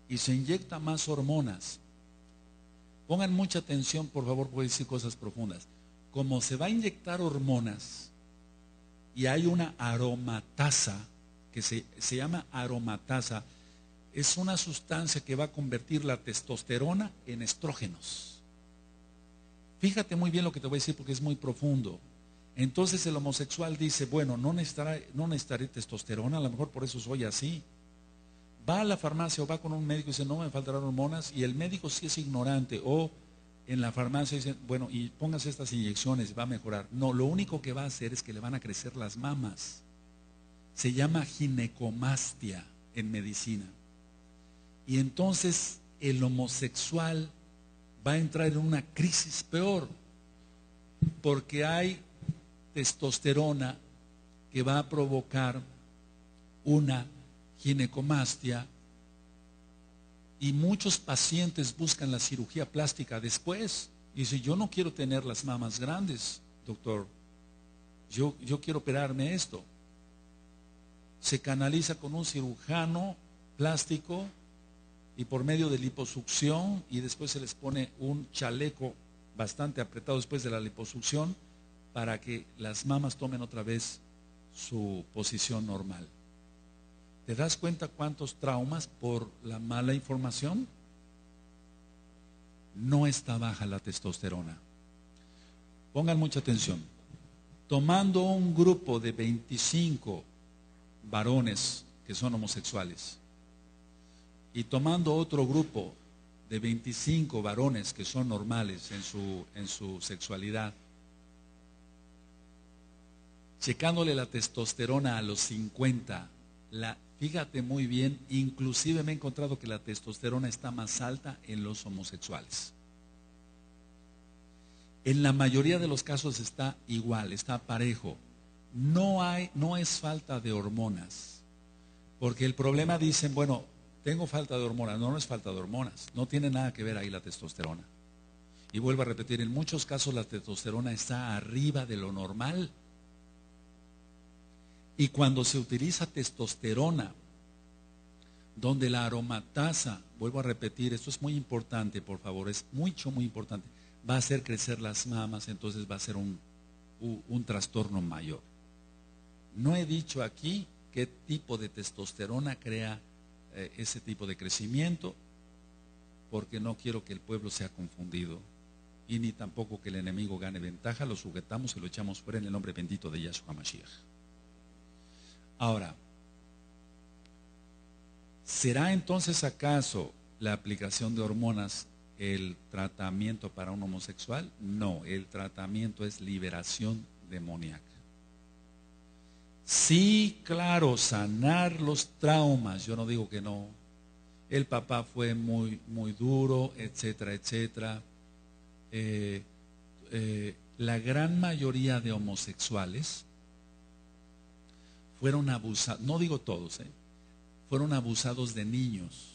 Y se inyecta más hormonas. Pongan mucha atención, por favor, voy a decir cosas profundas. Como se va a inyectar hormonas y hay una aromatasa, que se llama aromatasa, es una sustancia que va a convertir la testosterona en estrógenos. Fíjate muy bien lo que te voy a decir, porque es muy profundo. Entonces el homosexual dice: bueno, no necesitaré testosterona, a lo mejor por eso soy así. Va a la farmacia o va con un médico y dice: no me faltarán hormonas, y el médico sí es ignorante, o en la farmacia dice: bueno, y póngase estas inyecciones, va a mejorar. No, lo único que va a hacer es que le van a crecer las mamas. Se llama ginecomastia en medicina. Y entonces el homosexual va a entrar en una crisis peor, porque hay testosterona que va a provocar una ginecomastia, y muchos pacientes buscan la cirugía plástica después. Y dicen: yo no quiero tener las mamas grandes, doctor, yo quiero operarme esto. Se canaliza con un cirujano plástico y por medio de liposucción, y después se les pone un chaleco bastante apretado después de la liposucción para que las mamas tomen otra vez su posición normal. ¿Te das cuenta cuántos traumas por la mala información? No está baja la testosterona. Pongan mucha atención. Tomando un grupo de 25 varones que son homosexuales y tomando otro grupo de 25 varones que son normales en su sexualidad, checándole la testosterona a los 50, fíjate muy bien, inclusive me he encontrado que la testosterona está más alta en los homosexuales. En la mayoría de los casos está igual, está parejo. No es falta de hormonas, porque el problema dicen: bueno, tengo falta de hormonas. No es falta de hormonas, no tiene nada que ver ahí la testosterona. Y vuelvo a repetir, en muchos casos la testosterona está arriba de lo normal. Y cuando se utiliza testosterona, donde la aromatasa, vuelvo a repetir, esto es muy importante, por favor, es muy importante, va a hacer crecer las mamas, entonces va a ser un trastorno mayor. No he dicho aquí qué tipo de testosterona crea ese tipo de crecimiento, porque no quiero que el pueblo sea confundido, y ni tampoco que el enemigo gane ventaja. Lo sujetamos y lo echamos fuera en el nombre bendito de Yahshua HaMashiach. Ahora, ¿será entonces acaso la aplicación de hormonas el tratamiento para un homosexual? No, el tratamiento es liberación demoníaca. Sí, claro, sanar los traumas, yo no digo que no. El papá fue muy, muy duro, etcétera, etcétera. La gran mayoría de homosexuales fueron abusados, no digo todos, fueron abusados de niños.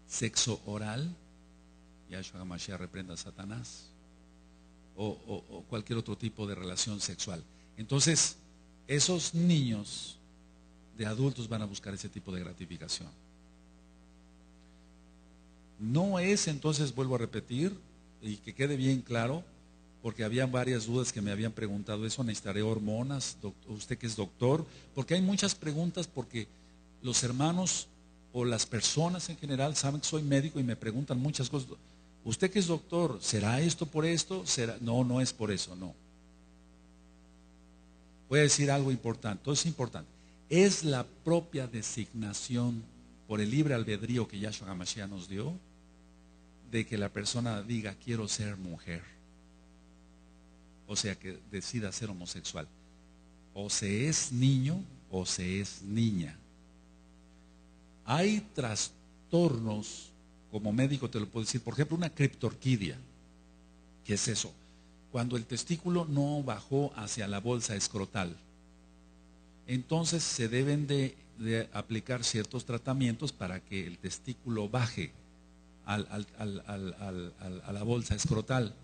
Sexo oral, Yahshua HaMashiach reprenda a Satanás, o cualquier otro tipo de relación sexual. Entonces, esos niños de adultos van a buscar ese tipo de gratificación. No es, entonces, vuelvo a repetir, y que quede bien claro, porque había varias dudas que me habían preguntado eso, necesitaré hormonas, usted que es doctor, porque hay muchas preguntas, porque los hermanos o las personas en general saben que soy médico y me preguntan muchas cosas. Usted que es doctor, ¿será esto por esto? ¿Será? No, no es por eso, no. Voy a decir algo importante, todo es importante. Es la propia designación por el libre albedrío que Yahshua HaMashiach nos dio, de que la persona diga quiero ser mujer, o sea que decida ser homosexual. O se es niño o se es niña. Hay trastornos, como médico te lo puedo decir, por ejemplo una criptorquidia. ¿Qué es eso? Cuando el testículo no bajó hacia la bolsa escrotal, entonces se deben de aplicar ciertos tratamientos para que el testículo baje a la bolsa escrotal.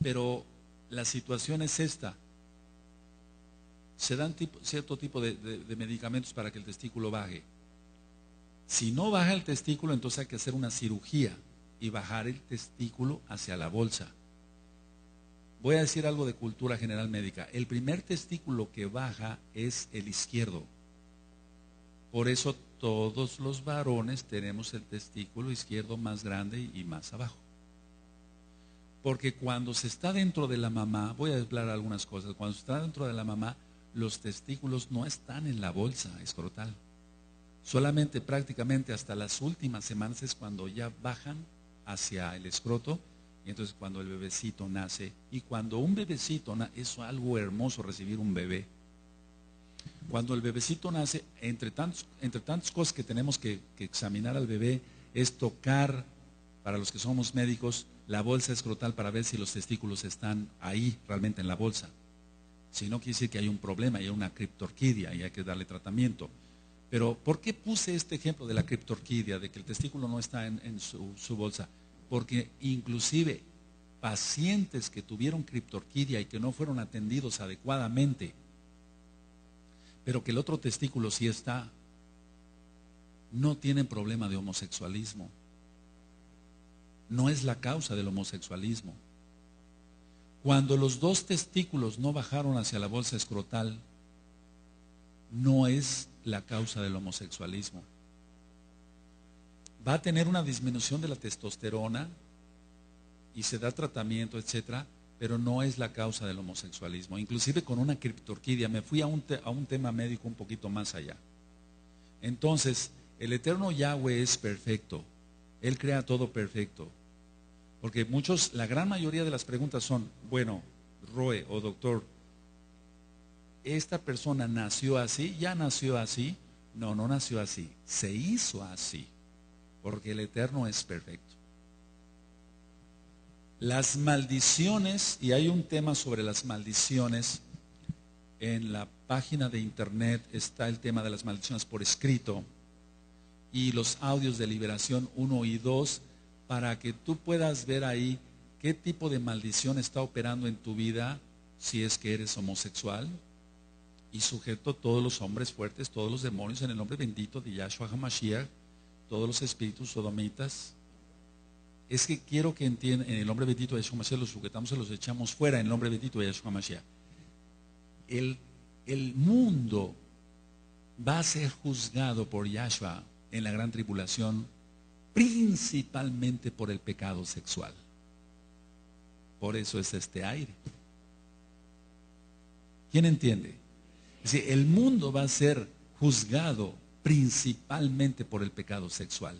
Pero la situación es esta: se dan cierto tipo de medicamentos para que el testículo baje. Si no baja el testículo, entonces hay que hacer una cirugía y bajar el testículo hacia la bolsa. Voy a decir algo de cultura general médica. El primer testículo que baja es el izquierdo. Por eso todos los varones tenemos el testículo izquierdo más grande y más abajo. Porque cuando se está dentro de la mamá, voy a hablar algunas cosas, cuando se está dentro de la mamá, los testículos no están en la bolsa escrotal. Solamente prácticamente hasta las últimas semanas es cuando ya bajan hacia el escroto. Y entonces cuando el bebecito nace, y cuando un bebecito nace, es algo hermoso recibir un bebé. Cuando el bebecito nace, entre tantas cosas que tenemos que examinar al bebé, es tocar, para los que somos médicos, la bolsa escrotal para ver si los testículos están ahí realmente en la bolsa. Si no, quiere decir que hay un problema, hay una criptorquidia y hay que darle tratamiento. Pero ¿por qué puse este ejemplo de la criptorquidia, de que el testículo no está en su bolsa? Porque inclusive pacientes que tuvieron criptorquidia y que no fueron atendidos adecuadamente, pero que el otro testículo sí está, no tienen problema de homosexualismo. No es la causa del homosexualismo. Cuando los dos testículos no bajaron hacia la bolsa escrotal, no es la causa del homosexualismo. Va a tener una disminución de la testosterona y se da tratamiento, etcétera, pero no es la causa del homosexualismo. Inclusive con una criptorquidia, me fui a un tema médico un poquito más allá. Entonces, el eterno Yahweh es perfecto. Él crea todo perfecto. Porque la gran mayoría de las preguntas son, bueno, Roe o doctor, ¿esta persona nació así? ¿Ya nació así? No, no nació así. Se hizo así. Porque el Eterno es perfecto. Las maldiciones, y hay un tema sobre las maldiciones, en la página de internet está el tema de las maldiciones por escrito, y los audios de liberación 1 y 2, para que tú puedas ver ahí qué tipo de maldición está operando en tu vida si es que eres homosexual, y sujeto a todos los hombres fuertes, todos los demonios en el nombre bendito de Yahshua HaMashiach, todos los espíritus sodomitas. Es que quiero que entiendan, en el nombre bendito de Yahshua HaMashiach los sujetamos y los echamos fuera en el nombre bendito de Yahshua HaMashiach. El mundo va a ser juzgado por Yahshua en la gran tribulación, principalmente por el pecado sexual. Por eso es este aire. ¿Quién entiende? Es decir, el mundo va a ser juzgado principalmente por el pecado sexual.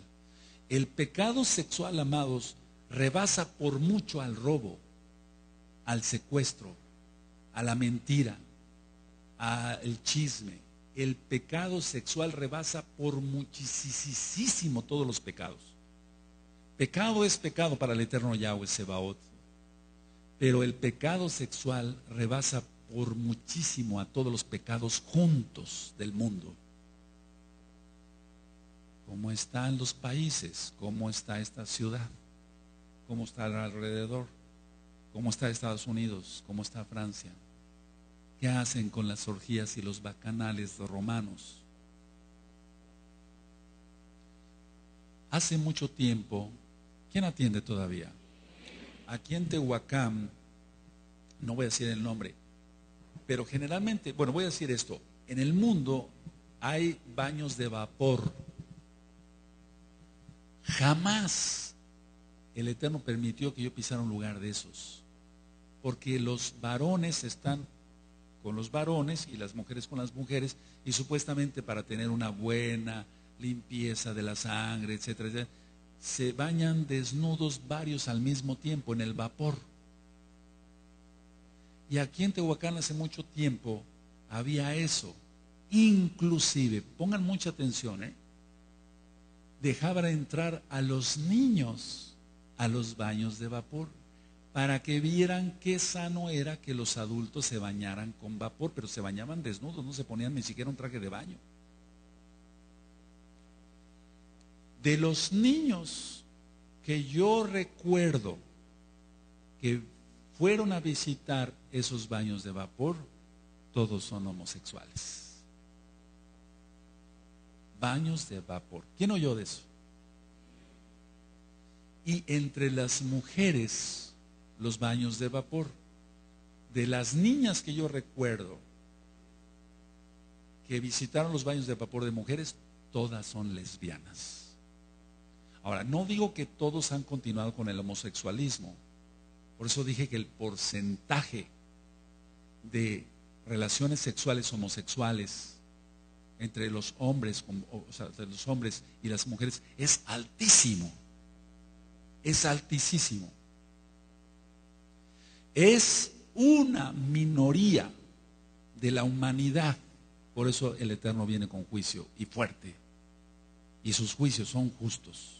El pecado sexual, amados, rebasa por mucho al robo, al secuestro, a la mentira, al chisme. El pecado sexual rebasa por muchísimo todos los pecados. Pecado es pecado para el eterno Yahweh Sebaot, pero el pecado sexual rebasa por muchísimo a todos los pecados juntos del mundo. ¿Cómo están los países? ¿Cómo está esta ciudad? ¿Cómo está alrededor? ¿Cómo está Estados Unidos? ¿Cómo está Francia? ¿Qué hacen con las orgías y los bacanales romanos? Hace mucho tiempo, ¿quién atiende todavía? Aquí en Tehuacán, no voy a decir el nombre, pero generalmente, bueno, voy a decir esto, en el mundo hay baños de vapor. Jamás el Eterno permitió que yo pisara un lugar de esos, porque los varones están con los varones y las mujeres con las mujeres, y supuestamente para tener una buena limpieza de la sangre, etcétera, etcétera, se bañan desnudos varios al mismo tiempo en el vapor. Y aquí en Tehuacán hace mucho tiempo había eso. Inclusive, pongan mucha atención, dejaban entrar a los niños a los baños de vapor para que vieran qué sano era que los adultos se bañaran con vapor, pero se bañaban desnudos, no se ponían ni siquiera un traje de baño. De los niños que yo recuerdo que fueron a visitar esos baños de vapor, todos son homosexuales. Baños de vapor. ¿Quién oyó de eso? Y entre las mujeres, los baños de vapor. De las niñas que yo recuerdo que visitaron los baños de vapor de mujeres, todas son lesbianas. Ahora, no digo que todos han continuado con el homosexualismo. Por eso dije que el porcentaje de relaciones sexuales homosexuales entre los hombres, o sea, entre los hombres y las mujeres es altísimo. Es altísimo. Es una minoría de la humanidad. Por eso el Eterno viene con juicio y fuerte. Y sus juicios son justos.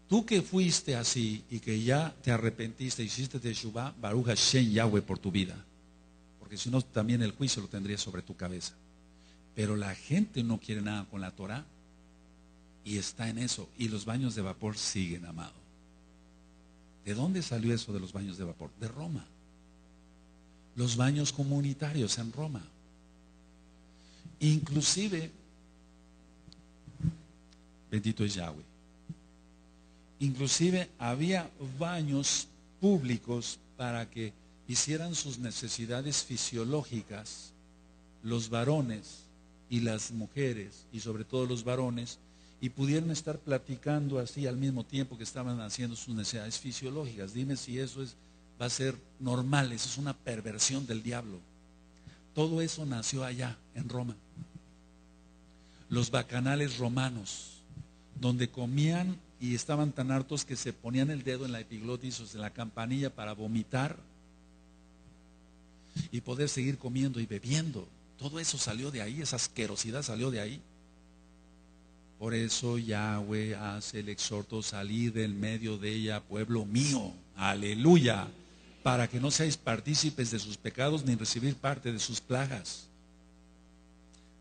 Tú que fuiste así y que ya te arrepentiste, hiciste teshuvá, Baruch Hashem Yahweh por tu vida. Porque si no, también el juicio lo tendrías sobre tu cabeza. Pero la gente no quiere nada con la Torah y está en eso. Y los baños de vapor siguen, amado. ¿De dónde salió eso de los baños de vapor? De Roma. Los baños comunitarios en Roma. Inclusive, bendito es Yahweh. Inclusive había baños públicos para que hicieran sus necesidades fisiológicas los varones y las mujeres, y sobre todo los varones, y pudieran estar platicando así al mismo tiempo que estaban haciendo sus necesidades fisiológicas. Dime si eso va a ser normal. Eso es una perversión del diablo. Todo eso nació allá en Roma. Los bacanales romanos, donde comían y estaban tan hartos que se ponían el dedo en la epiglotis o en la campanilla para vomitar y poder seguir comiendo y bebiendo. Todo eso salió de ahí, esa asquerosidad salió de ahí. Por eso Yahweh hace el exhorto: salir del medio de ella, pueblo mío, aleluya, para que no seáis partícipes de sus pecados ni recibir parte de sus plagas.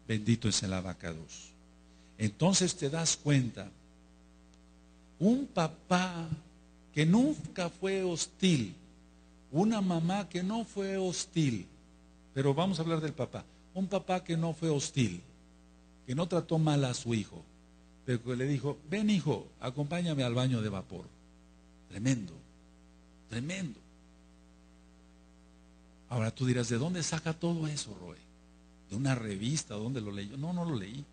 Bendito es el abacados. Entonces te das cuenta, un papá que nunca fue hostil, una mamá que no fue hostil, pero vamos a hablar del papá, un papá que no fue hostil, que no trató mal a su hijo, pero que le dijo: ven hijo, acompáñame al baño de vapor. Tremendo, tremendo. Ahora tú dirás: ¿de dónde saca todo eso, Roy? ¿De una revista? ¿Dónde lo leyó? No, no lo leí.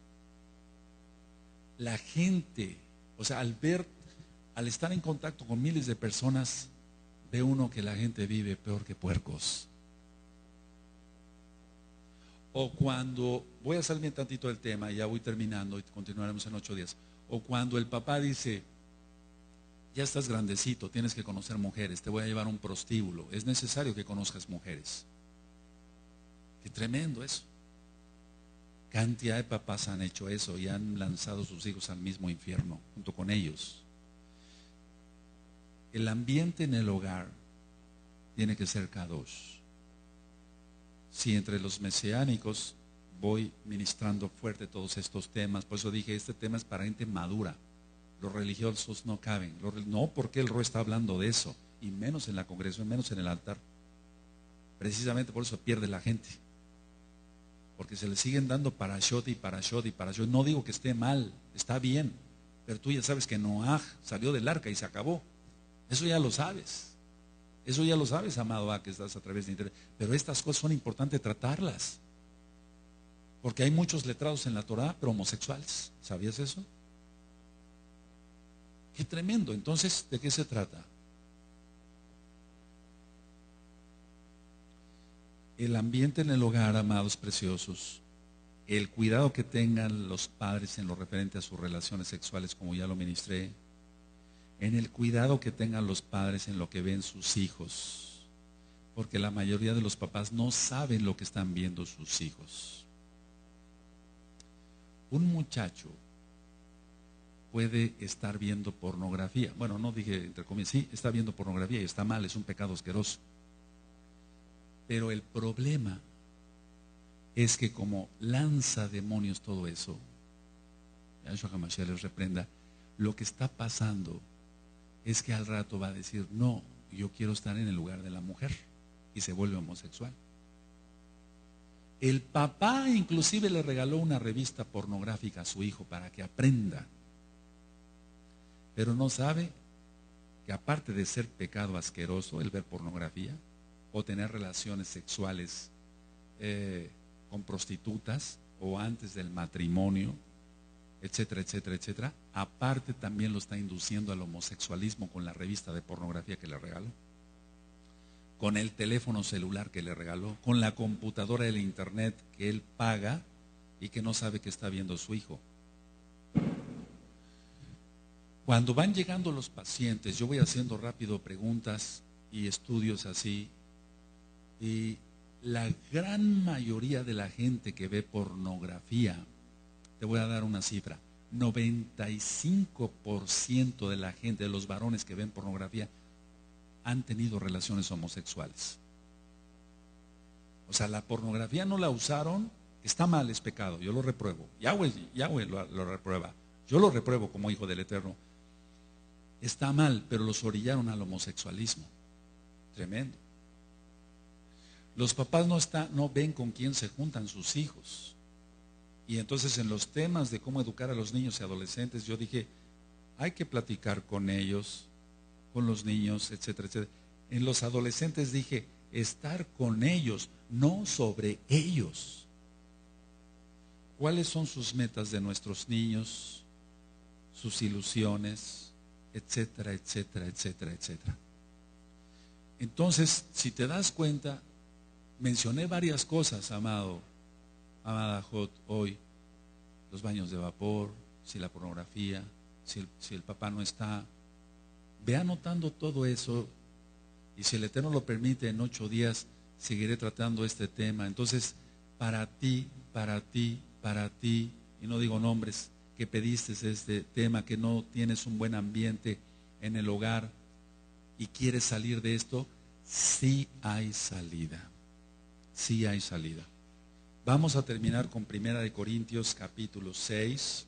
La gente, o sea, al estar en contacto con miles de personas, ve uno que la gente vive peor que puercos. O cuando, voy a salirme tantito del tema y ya voy terminando y continuaremos en 8 días. O cuando el papá dice, ya estás grandecito, tienes que conocer mujeres, te voy a llevar a un prostíbulo, es necesario que conozcas mujeres. Qué tremendo eso. Cantidad de papás han hecho eso y han lanzado a sus hijos al mismo infierno junto con ellos. El ambiente en el hogar tiene que ser kadosh. Si entre los mesiánicos voy ministrando fuerte todos estos temas, por eso dije, este tema es para gente madura. Los religiosos no caben. No porque el Ro está hablando de eso, y menos en la congregación, menos en el altar. Precisamente por eso pierde la gente. Porque se le siguen dando parashot y parashot y parashot. No digo que esté mal, está bien. Pero tú ya sabes que Noaj salió del arca y se acabó. Eso ya lo sabes. Eso ya lo sabes, amado, que estás a través de internet. Pero estas cosas son importantes tratarlas. Porque hay muchos letrados en la Torah, pero homosexuales. ¿Sabías eso? Qué tremendo. Entonces, ¿de qué se trata? El ambiente en el hogar, amados preciosos, el cuidado que tengan los padres en lo referente a sus relaciones sexuales, como ya lo ministré, en el cuidado que tengan los padres en lo que ven sus hijos, porque la mayoría de los papás no saben lo que están viendo sus hijos. Un muchacho puede estar viendo pornografía. Bueno, no dije entre comillas, sí, está viendo pornografía y está mal, es un pecado asqueroso. Pero el problema es que como lanza demonios todo eso, Yahshua HaMashiach les reprenda, lo que está pasando es que al rato va a decir, no, yo quiero estar en el lugar de la mujer, y se vuelve homosexual. El papá inclusive le regaló una revista pornográfica a su hijo para que aprenda, pero no sabe que aparte de ser pecado asqueroso el ver pornografía o tener relaciones sexuales con prostitutas o antes del matrimonio, etcétera, etcétera, etcétera, aparte también lo está induciendo al homosexualismo con la revista de pornografía que le regaló, con el teléfono celular que le regaló, con la computadora del internet que él paga y que no sabe que está viendo su hijo. Cuando van llegando los pacientes, yo voy haciendo rápido preguntas y estudios así, y la gran mayoría de la gente que ve pornografía, te voy a dar una cifra, 95% de la gente, de los varones que ven pornografía, han tenido relaciones homosexuales. O sea, la pornografía no la usaron, está mal, es pecado, yo lo repruebo. Yahweh lo reprueba, yo lo repruebo como hijo del Eterno. Está mal, pero los orillaron al homosexualismo. Tremendo. Los papás no ven con quién se juntan sus hijos. Y entonces en los temas de cómo educar a los niños y adolescentes, yo dije, hay que platicar con ellos, con los niños, etcétera, etcétera. En los adolescentes dije, estar con ellos, no sobre ellos. ¿Cuáles son sus metas de nuestros niños, sus ilusiones, etcétera, etcétera, etcétera, etcétera? Entonces, si te das cuenta, mencioné varias cosas, amada Jot, hoy, los baños de vapor, si la pornografía, si el papá no está. Ve anotando todo eso, y si el Eterno lo permite, en 8 días seguiré tratando este tema. Entonces, para ti, y no digo nombres, que pediste este tema, que no tienes un buen ambiente en el hogar y quieres salir de esto, sí hay salida. Sí hay salida. Vamos a terminar con 1 Corintios capítulo 6.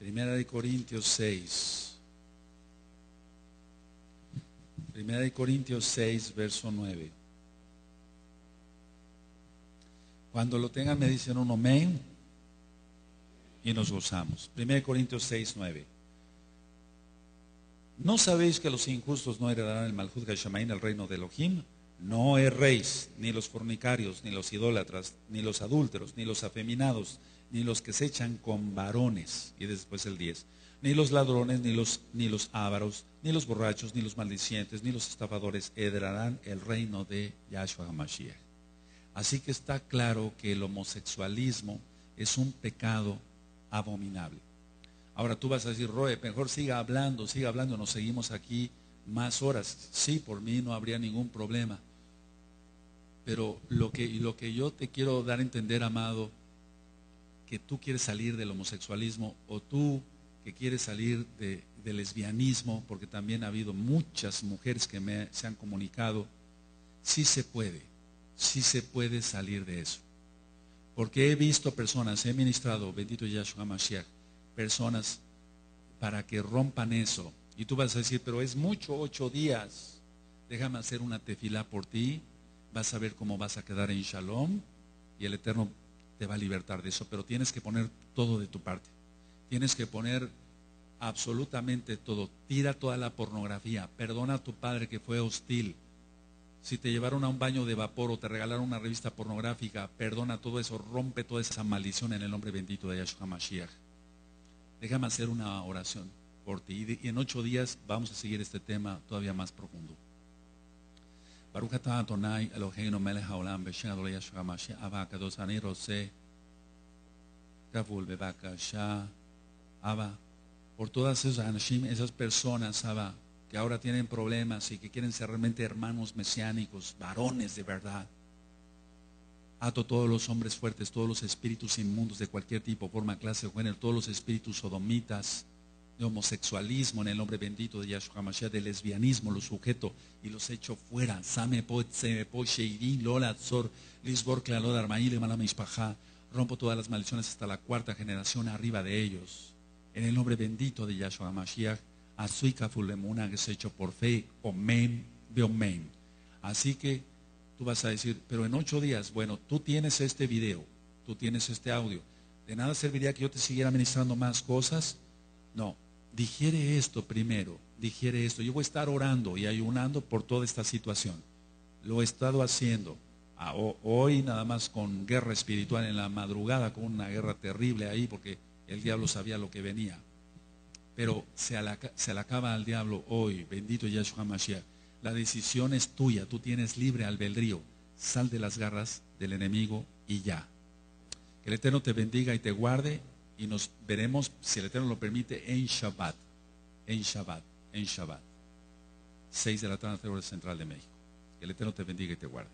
Primera de Corintios 6. Primera de Corintios 6, verso 9. Cuando lo tengan me dicen un amén y nos gozamos. 1 Corintios 6, 9. ¿No sabéis que los injustos no heredarán el Malhut Gashamain, el reino de Elohim? No erréis, ni los fornicarios, ni los idólatras, ni los adúlteros, ni los afeminados, ni los que se echan con varones. Y después el 10. Ni los ladrones, ni los ávaros, ni los borrachos, ni los maldicientes, ni los estafadores heredarán el reino de Yahshua HaMashiach. Así que está claro que el homosexualismo es un pecado abominable. Ahora tú vas a decir, Roe, mejor siga hablando, nos seguimos aquí más horas. Sí, por mí no habría ningún problema. Pero lo que yo te quiero dar a entender, amado, que tú quieres salir del homosexualismo, o tú que quieres salir del lesbianismo, porque también ha habido muchas mujeres que se han comunicado, sí se puede salir de eso. Porque he visto personas, he ministrado, bendito Yahshua Mashiach, personas para que rompan eso. Y tú vas a decir, pero es mucho, 8 días. Déjame hacer una tefilá por ti. Vas a ver cómo vas a quedar en Shalom. Y el Eterno te va a libertar de eso. Pero tienes que poner todo de tu parte. Tienes que poner absolutamente todo. Tira toda la pornografía. Perdona a tu padre que fue hostil. Si te llevaron a un baño de vapor o te regalaron una revista pornográfica, perdona todo eso. Rompe toda esa maldición en el nombre bendito de Yahshua Mashiach. Déjame hacer una oración por ti. Y en 8 días vamos a seguir este tema todavía más profundo. Baruch atah Adonai Eloheinu melech haolam b'shem Adonai Yahshua HaMashiach Abba Kadosh Ani Roseh Kavul Bebakasha Abba, por todas esas anashim, esas personas, Abba, que ahora tienen problemas y que quieren ser realmente hermanos mesiánicos, varones de verdad. Ato todos los hombres fuertes, todos los espíritus inmundos de cualquier tipo, forma, clase o género, todos los espíritus sodomitas, de homosexualismo en el nombre bendito de Yahshua HaMashiach, de lesbianismo, los sujeto y los echo fuera. Rompo todas las maldiciones hasta la 4ª generación arriba de ellos. En el nombre bendito de Yahshua HaMashiach, Azuika Fulemuna, que es hecho por fe, Omen, Beomen. Así que tú vas a decir, pero en 8 días, bueno, tú tienes este video, tú tienes este audio. ¿De nada serviría que yo te siguiera ministrando más cosas? No, digiere esto primero, digiere esto. Yo voy a estar orando y ayunando por toda esta situación. Lo he estado haciendo. Hoy nada más con guerra espiritual en la madrugada, con una guerra terrible ahí, porque el diablo sabía lo que venía. Pero se le acaba al diablo hoy, bendito Yahshua Mashiach. La decisión es tuya, tú tienes libre albedrío. Sal de las garras del enemigo y ya. Que el Eterno te bendiga y te guarde, y nos veremos, si el Eterno lo permite, en Shabbat. 6 de la tarde, hora central de México. Que el Eterno te bendiga y te guarde.